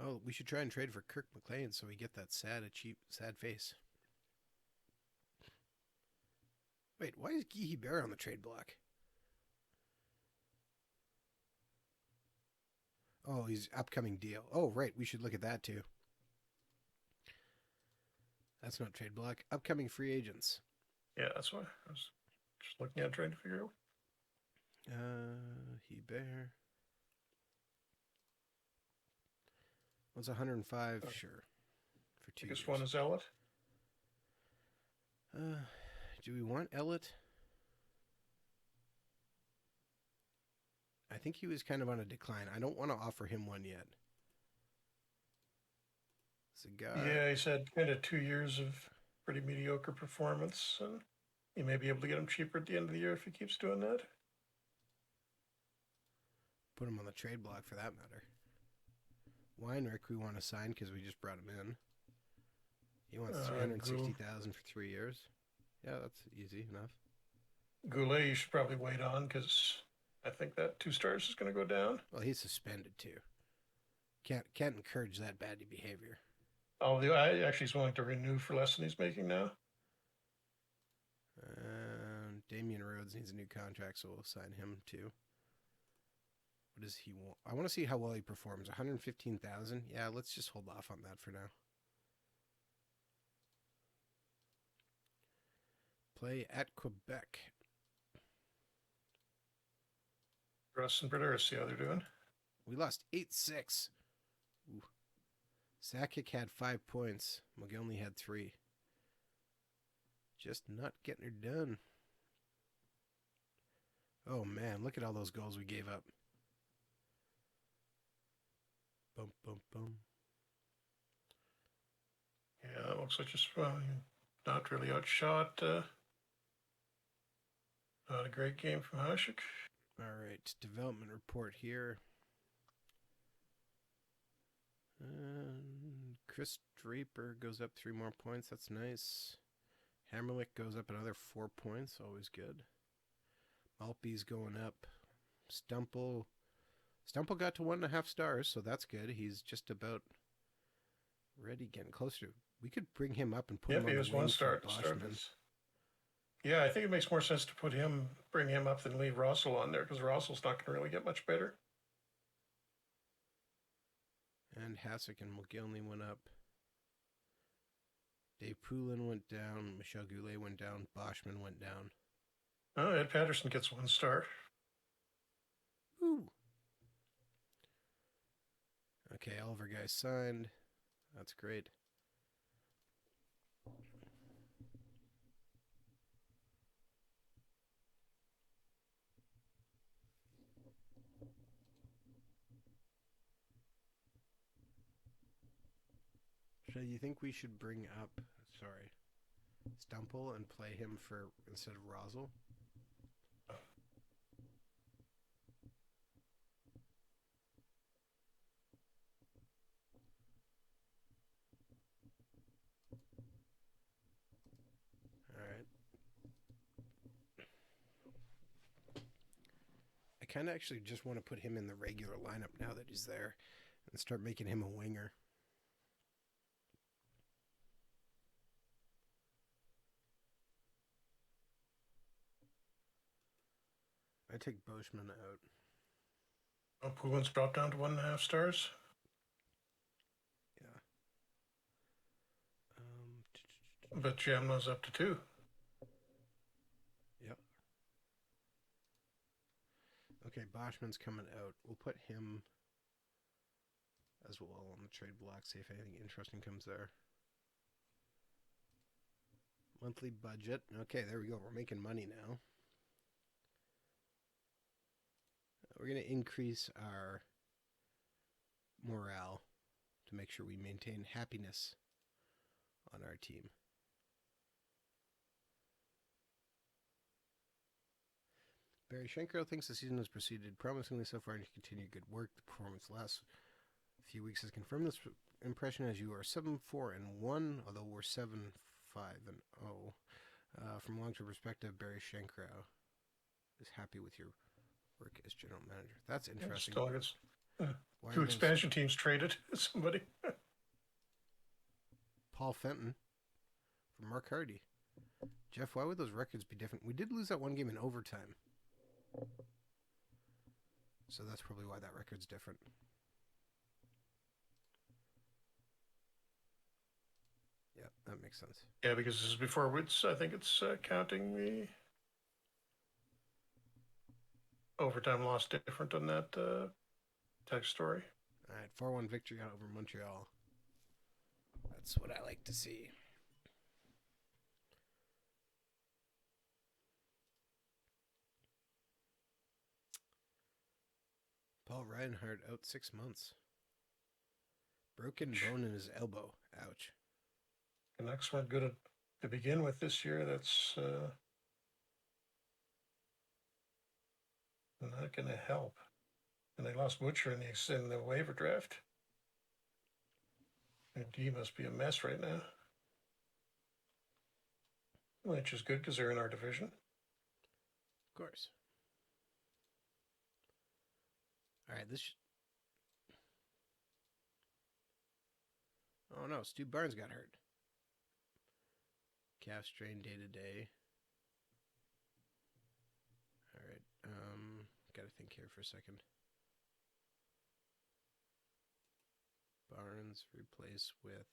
Oh, we should try and trade for Kirk McLean so we get that sad face. Wait, why is Guy Hebert on the trade block? Oh, he's upcoming deal. Oh, right, we should look at that too. That's not trade block. Upcoming free agents. Yeah, that's why. Just looking at trying to figure out. Hebert. What's 105? Sure. For 2 years. Biggest one is Elliott. Do we want Elliott? I think he was kind of on a decline. I don't want to offer him one yet. It's a guy. Yeah, he's had kind of 2 years of pretty mediocre performance, and you may be able to get him cheaper at the end of the year if he keeps doing that. Put him on the trade block for that matter. Weinrich we want to sign because we just brought him in. He wants $360,000 for 3 years. Yeah, that's easy enough. Goulet, you should probably wait on because I think that 2 stars is going to go down. Well, he's suspended too. Can't encourage that bad behavior. Oh, I actually is willing to renew for less than he's making now. Damian Rhodes needs a new contract, so we'll sign him too. What does he want? I want to see how well he performs. 115,000. Yeah, let's just hold off on that for now. Play at Quebec. Russ and Brodeur, see how they're doing. We lost 8-6. Ooh. Sakic had 5 points. McGillney had 3. Just not getting her done. Oh man, look at all those goals we gave up. Bum, bum, bum. Yeah, it looks like just not really outshot. Not a great game from Hasek. All right, development report here. Chris Draper goes up 3 more points. That's nice. Hammerlick goes up another 4 points. Always good. Maltby's going up. Stumple got to 1.5 stars, so that's good. He's just about ready, getting closer. We could bring him up and put him on he was the wing 1 star for to start Boschman. this. Yeah, I think it makes more sense to bring him up than leave Russell on there because Russell's not going to really get much better. And Hasek and McGillney went up. Dave Poulin went down. Michel Goulet went down. Boschman went down. Oh, Ed Patterson gets 1 star. Ooh. Okay, all of our guys signed. That's great. So you think we should bring up, Stumple and play him for instead of Rosal? All right. I kind of actually just want to put him in the regular lineup now that he's there and start making him a winger. I take Boschman out. Oh, Poulin's dropped down to 1.5 stars. Yeah. But Jamna's up to 2. Yep. Okay, Boschman's coming out. We'll put him as well on the trade block, see if anything interesting comes there. Monthly budget. Okay, there we go. We're making money now. We're going to increase our morale to make sure we maintain happiness on our team. Barry Shenko thinks the season has proceeded promisingly so far and you continue good work. The performance last few weeks has confirmed this impression as you are 7-4-1, although we're 7-5-0. From a long-term perspective, Barry Shenko is happy with your work as general manager. That's interesting. Still, 2 expansion teams traded somebody. Paul Fenton from Mark Hardy. Jeff, why would those records be different? We did lose that one game in overtime. So that's probably why that record's different. Yeah, that makes sense. Yeah, because this is before I think it's counting the overtime loss different on that text story. All right, 4-1 victory over Montreal. That's what I like to see. Paul Reinhardt out 6 months. Broken bone in his elbow. Ouch. Canucks weren't good to begin with this year. That's not going to help. And they lost Butcher in the waiver draft. And D must be a mess right now. Which is good because they're in our division. Of course. All right, this. Oh no, Stu Barnes got hurt. Calf strain day to day. All right, got to think here for a second. Barnes replaced with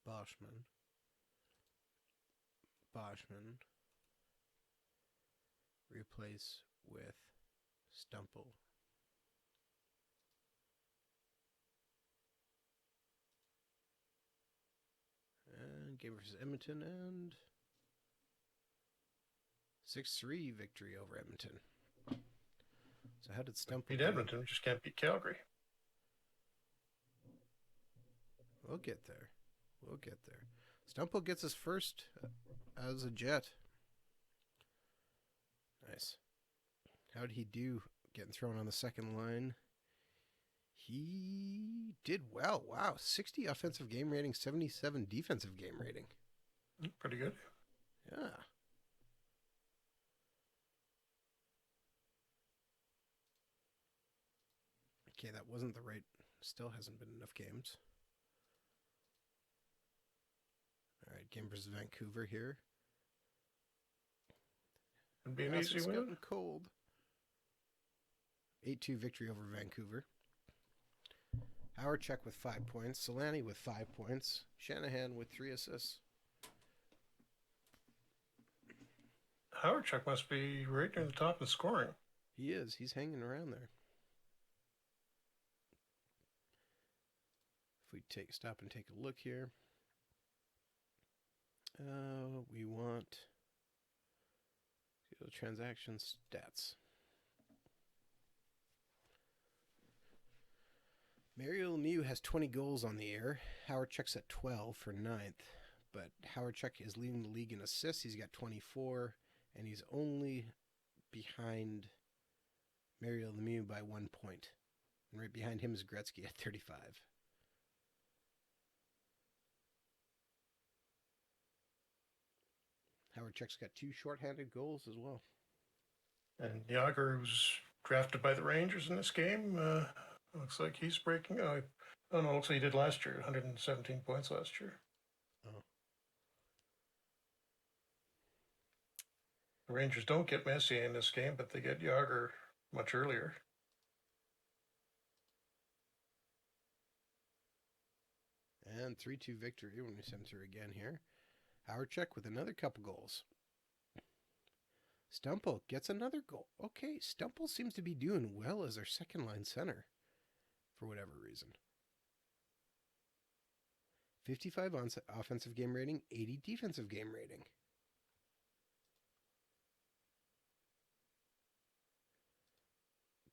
Boschman. Replace with Stumple. And game versus Edmonton and 6-3 victory over Edmonton. So how did Stumple beat Edmonton? We just can't beat Calgary. We'll get there. Stumple gets his first as a Jet. Nice. How'd he do getting thrown on the second line? He did well. Wow. 60 offensive game rating, 77 defensive game rating. Pretty good. Yeah. Okay, that wasn't the right. Still hasn't been enough games. All right, game versus Vancouver here. It'd be an easy win. Getting cold. 8-2 victory over Vancouver. Howard-Check with 5 points. Solani with 5 points. Shanahan with 3 assists. Howard-Check must be right near the top in scoring. He is. He's hanging around there. If we stop and take a look here. We want transaction stats. Mario Lemieux has 20 goals on the air. Howard-Check's at 12 for 9th. But Howard-Check is leading the league in assists. He's got 24, and he's only behind Mario Lemieux by 1 point. And right behind him is Gretzky at 35. Howard-Check's got 2 shorthanded goals as well. And Yager, who's drafted by the Rangers in this game, looks like he's breaking. Looks like he did last year. 117 points last year. Oh. The Rangers don't get Messier in this game, but they get Yager much earlier. And 3-2 victory when we send through again here. Howard-Check with another couple goals. Stumple gets another goal. Okay, Stumple seems to be doing well as our second line center for whatever reason. 55 offensive game rating, 80 defensive game rating.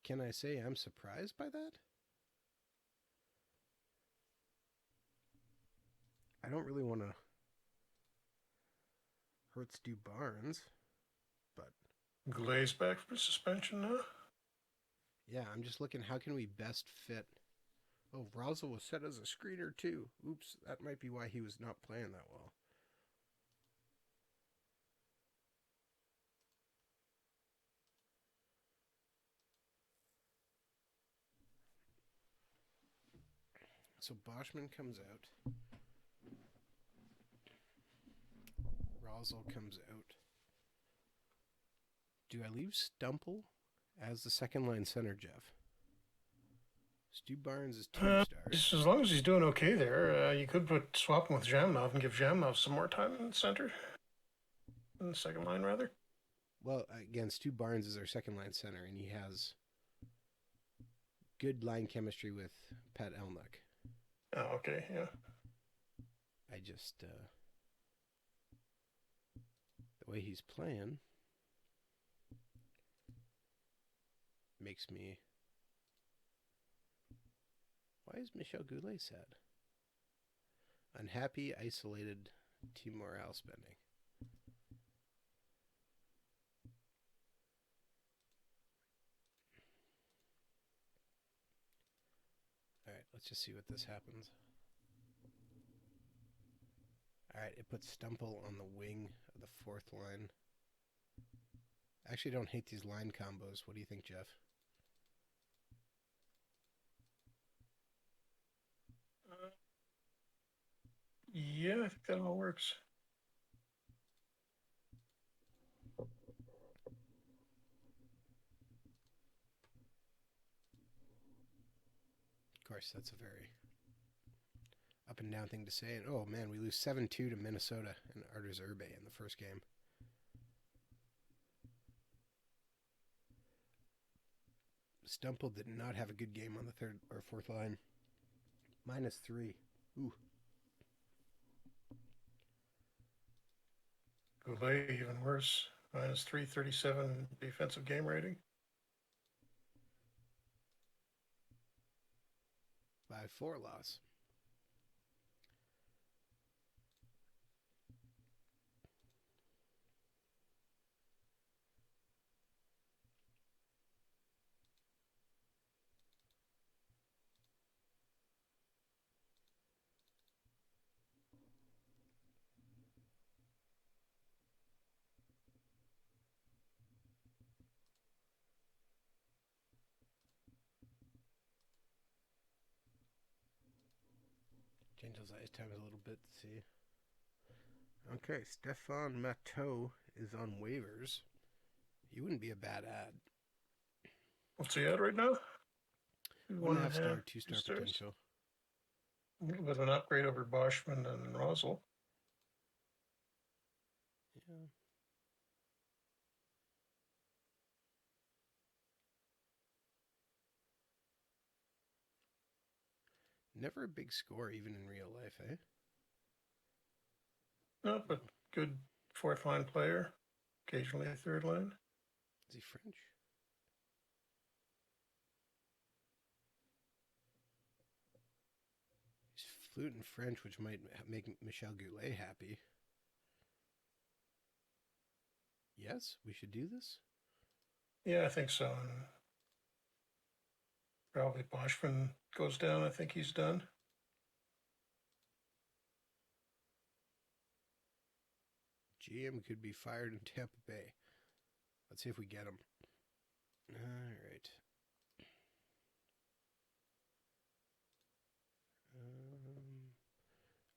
Can I say I'm surprised by that? I don't really want to hurt Stu Barnes, but Glaze back for suspension now? Yeah, I'm just looking, how can we best fit? Oh, Brazel was set as a screener too. Oops, that might be why he was not playing that well. So Boschman comes out. Brazel comes out. Do I leave Stumple as the second line center, Jeff? Stu Barnes is 2 stars. Just as long as he's doing okay there, you could swap him with Zhamnov and give Zhamnov some more time in the center. in the second line, rather. Well, again, Stu Barnes is our second line center, and he has good line chemistry with Pat Elnuck. Oh, okay, yeah. I just the way he's playing makes me. Why is Michel Goulet sad? Unhappy, isolated, team morale spending. All right, let's just see what this happens. All right, it puts Stumple on the wing of the fourth line. I actually don't hate these line combos. What do you think, Jeff? Yeah, I think that all works. Of course, that's a very up and down thing to say. And oh man, we lose 7-2 to Minnesota and Arturs Urbe in the first game. Stumple did not have a good game on the third or fourth line. -3. Ooh. Goulet, even worse. -337 defensive game rating. 5-4 loss. Change those ice times a little bit to see. Okay, Stefan Matteau is on waivers. He wouldn't be a bad ad. What's he at right now? 1.5 star, 2-star potential. A little bit of an upgrade over Boschman and Rosal. Yeah. Never a big score, even in real life, eh? No, but good fourth line player. Occasionally a third line. Is he French? He's fluent in French, which might make Michel Goulet happy. Yes, we should do this? Yeah, I think so. And probably Boschman goes down. I think he's done. GM could be fired in Tampa Bay. Let's see if we get him. All right.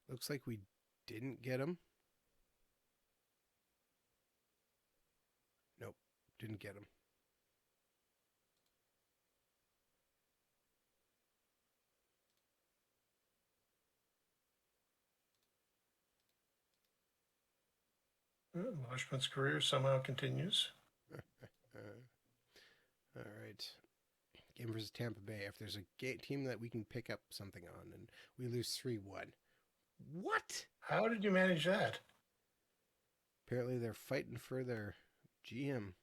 Looks like we didn't get him. Nope, didn't get him. Boschman's career somehow continues. All right. Game versus Tampa Bay. If there's a team that we can pick up something on, and we lose 3-1. What? How did you manage that? Apparently they're fighting for their GM.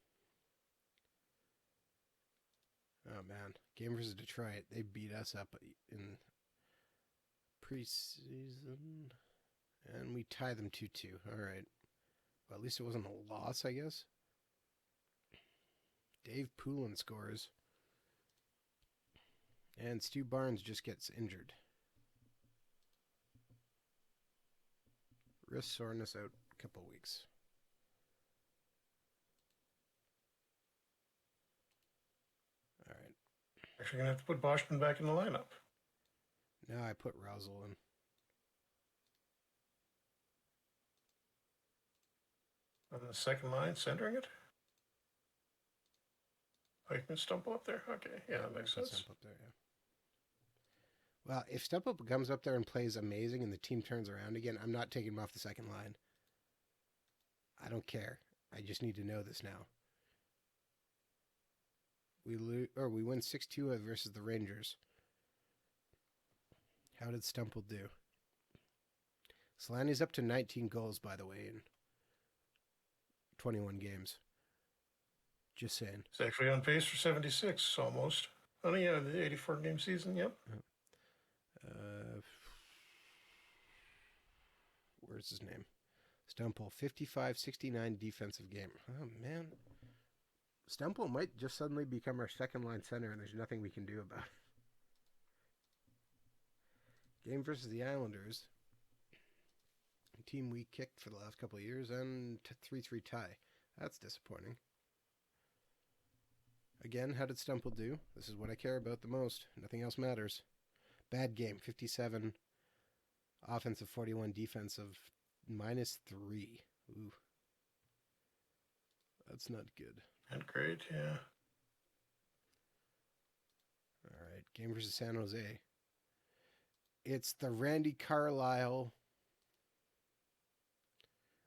Oh, man. Game versus Detroit. They beat us up in preseason. And we tie them 2-2. All right. Well, at least it wasn't a loss, I guess. Dave Poulin scores. And Stu Barnes just gets injured. Wrist soreness out a couple weeks. All right. Actually, going to have to put Boschman back in the lineup. Now I put Rousel in. On the second line, centering it. Eichmann Stumple up there? Okay, yeah, that makes sense. Stump up there, yeah. Well, if Stumple comes up there and plays amazing and the team turns around again, I'm not taking him off the second line. I don't care. I just need to know this now. We win 6-2 versus the Rangers. How did Stumple do? Solani's up to 19 goals, by the way, in 21 games. Just saying. He's actually on pace for 76, almost. Oh, yeah, the 84-game season, yep. Where's his name? Stumple, 55-69 defensive game. Oh, man. Stumple might just suddenly become our second-line center, and there's nothing we can do about it. Game versus the Islanders. A team we kicked for the last couple of years, and 3-3 tie. That's disappointing. Again, how did Stumple do? This is what I care about the most. Nothing else matters. Bad game, 57. Offensive 41, defensive -3. Ooh. That's not good. Not great, yeah. All right, game versus San Jose. It's the Randy Carlisle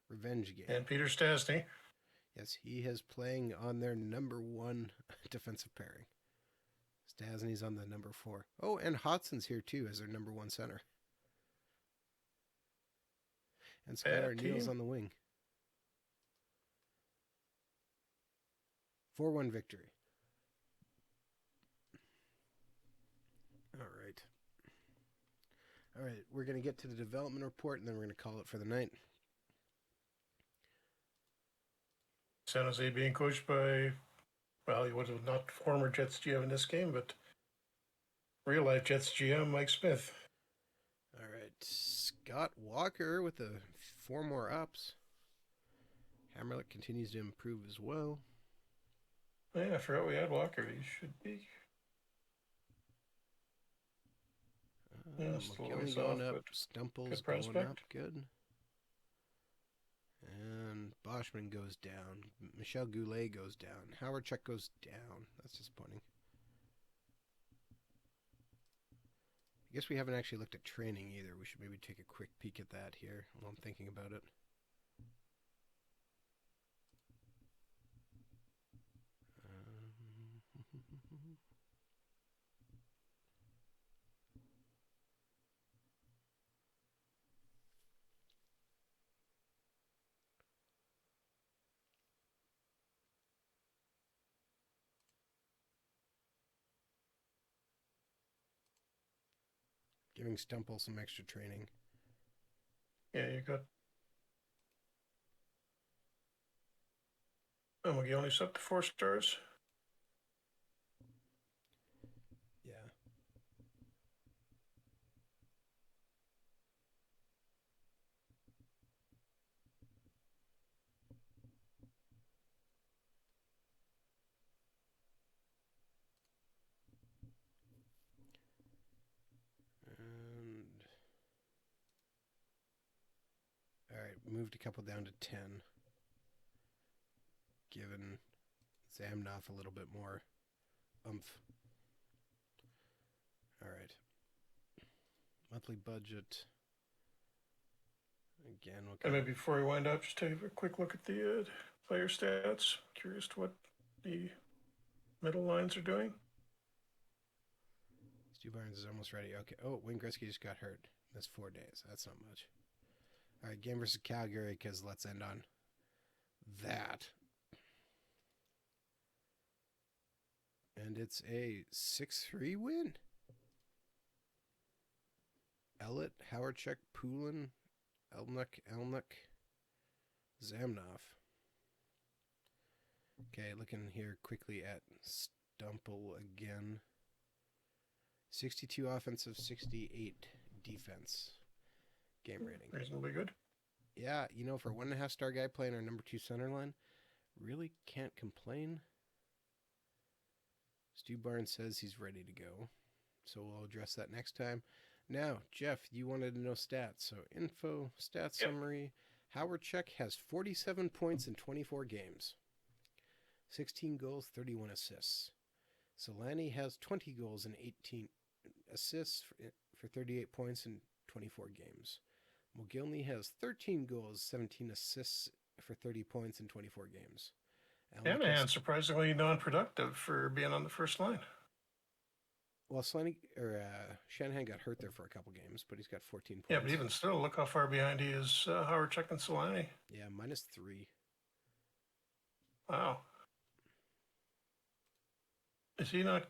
revenge game. And Peter Stastny. Yes, he is playing on their number 1 defensive pairing. Stasny's on the number 4. Oh, and Hodson's here too as their number 1 center. And Skylar Neal's on the wing. 4-1 victory. All right, we're going to get to the development report, and then we're going to call it for the night. San Jose being coached by, well, he was not former Jets GM in this game, but real-life Jets GM Mike Smith. All right, Scott Walker with 4 more ups. Hammerlick continues to improve as well. Yeah, I forgot we had Walker. He should be. McGillney going up. Stumple's going up. Good. And Boschman goes down. Michel Goulet goes down. Howard Chuck goes down. That's disappointing. I guess we haven't actually looked at training either. We should maybe take a quick peek at that here while I'm thinking about it. Giving Stumple some extra training. Yeah, you got. Oh, McGillney's up to 4 stars. Yeah. All right, moved a couple down to 10. Given Zamnoff a little bit more oomph. All right. Monthly budget. Again, And maybe before we wind up, just take a quick look at the player stats. Curious to what the middle lines are doing. Stu Barnes is almost ready. Okay. Oh, Wayne Gretzky just got hurt. That's 4 days. That's not much. All right, game versus Calgary, because let's end on that. And it's a 6-3 win. Ellett, Howardchuk, Poulin, Elnuck, Zamnoff. Okay, looking here quickly at Stumple again. 62 offensive, 68 defense. Game rating. Reasonably good. Yeah, for a 1.5 star guy playing our number 2 center line, really can't complain. Stu Barnes says he's ready to go, so we'll address that next time. Now, Jeff, you wanted to know stats. So info, stats summary. Howard Chuck has 47 points in 24 games. 16 goals, 31 assists. Solani has 20 goals and 18 assists for 38 points in 24 games. Mogilny has 13 goals, 17 assists for 30 points in 24 games. And surprisingly non-productive for being on the first line. Well, Shanahan got hurt there for a couple games, but he's got 14 points. Yeah, but even still, look how far behind he is, Howard Chuck and Solani. Yeah, -3. Wow. Is he not...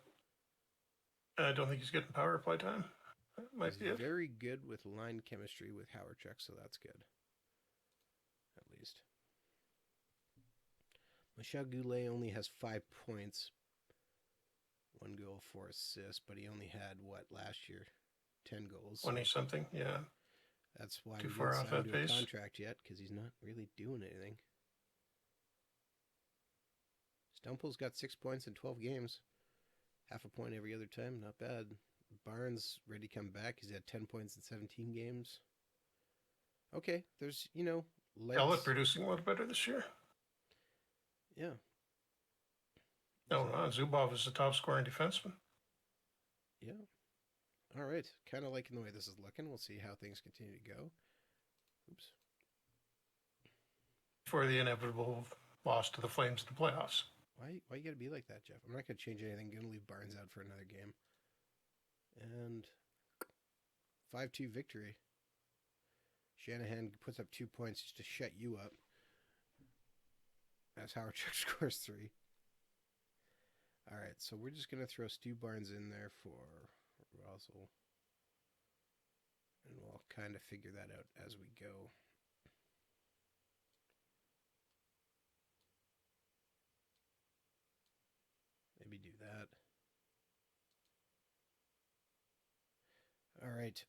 I don't think he's getting power play time. That might be it. Very good with line chemistry with Howard Chuck, so that's good. At least. Michel Goulet only has 5 points. 1 goal, 4 assists, but he only had, last year? 10 goals. 20-something, yeah. That's why Too he far didn't off sign that to a pace. contract yet, because he's not really doing anything. Stumpo's got 6 points in 12 games. Half a point every other time, not bad. Barnes ready to come back. He's had 10 points in 17 games. Okay, there's, legs. Elliott producing a little better this year. Yeah. No, Zubov is the top scoring defenseman. Yeah. All right. Kind of liking the way this is looking. We'll see how things continue to go. Oops. For the inevitable loss to the Flames in the playoffs. Why you got to be like that, Jeff? I'm not going to change anything. Going to leave Barnes out for another game. And 5-2 victory. Shanahan puts up 2 points just to shut you up. As Howard Chuck scores 3. All right, so we're just going to throw Stu Barnes in there for Russell. And we'll kind of figure that out as we go. Maybe do that. All right.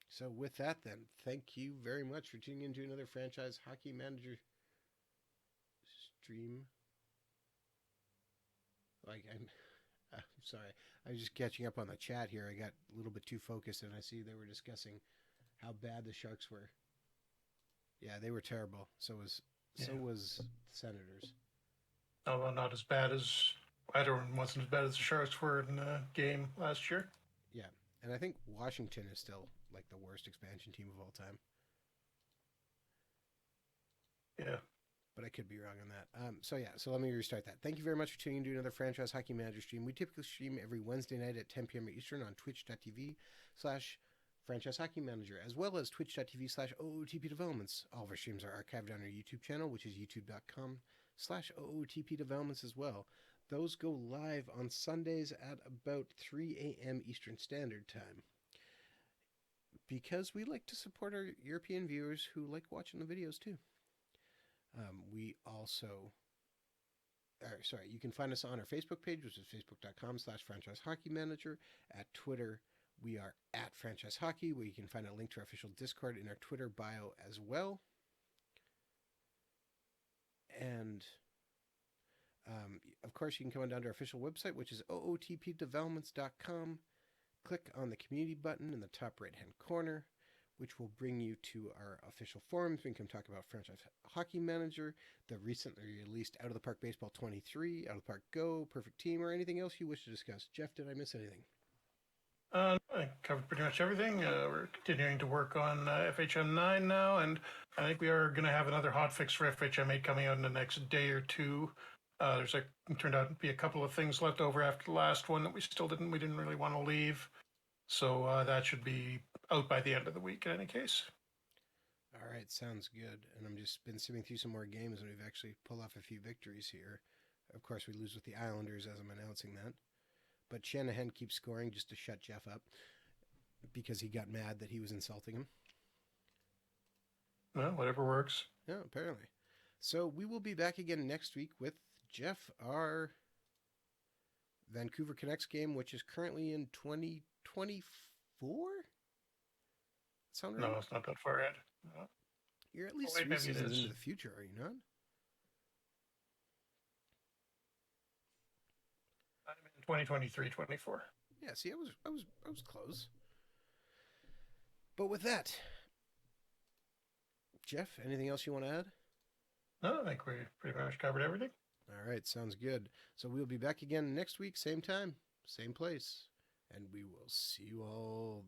So with that then, thank you very much for tuning into another Franchise Hockey Manager stream. I'm sorry. I was just catching up on the chat here. I got a little bit too focused and I see they were discussing how bad the Sharks were. Yeah, they were terrible. So was the Senators. Oh, well, not as bad as... wasn't as bad as the Sharks were in the game last year. Yeah, and I think Washington is still like the worst expansion team of all time. Yeah. But I could be wrong on that. So let me restart that. Thank you very much for tuning in to another Franchise Hockey Manager stream. We typically stream every Wednesday night at 10 p.m. Eastern on twitch.tv/Franchise Hockey Manager, as well as twitch.tv/OOTP Developments. All of our streams are archived on our YouTube channel, which is youtube.com/OOTP Developments as well. Those go live on Sundays at about 3 a.m. Eastern Standard Time. Because we like to support our European viewers who like watching the videos too. You can find us on our Facebook page, which is facebook.com/Franchise Hockey Manager. At Twitter, we are at Franchise Hockey, where you can find a link to our official Discord in our Twitter bio as well. And of course, you can come on down to our official website, which is ootpdevelopments.com. Click on the community button in the top right-hand corner, which will bring you to our official forums. We can talk about Franchise Hockey Manager, the recently released Out of the Park Baseball 23, Out of the Park Go, Perfect Team, or anything else you wish to discuss. Jeff, did I miss anything? I covered pretty much everything. We're continuing to work on FHM 9 now, and I think we are going to have another hotfix for FHM 8 coming out in the next day or two. Turned out to be a couple of things left over after the last one that we didn't really want to leave. So that should be out by the end of the week in any case. All right, sounds good. And I'm just been simming through some more games, and we've actually pulled off a few victories here. Of course, we lose with the Islanders as I'm announcing that. But Shanahan keeps scoring just to shut Jeff up because he got mad that he was insulting him. Well, whatever works. Yeah, apparently. So we will be back again next week with Jeff, our Vancouver Canucks game, which is currently in 2024? Sound right? No, it's not that far ahead. No. You're at least 3 seasons into the future, are you not? I'm in 2023-24. Yeah, see, I was close. But with that, Jeff, anything else you want to add? No, I think we pretty much covered everything. All right, sounds good. So we'll be back again next week, same time, same place. And we will see you all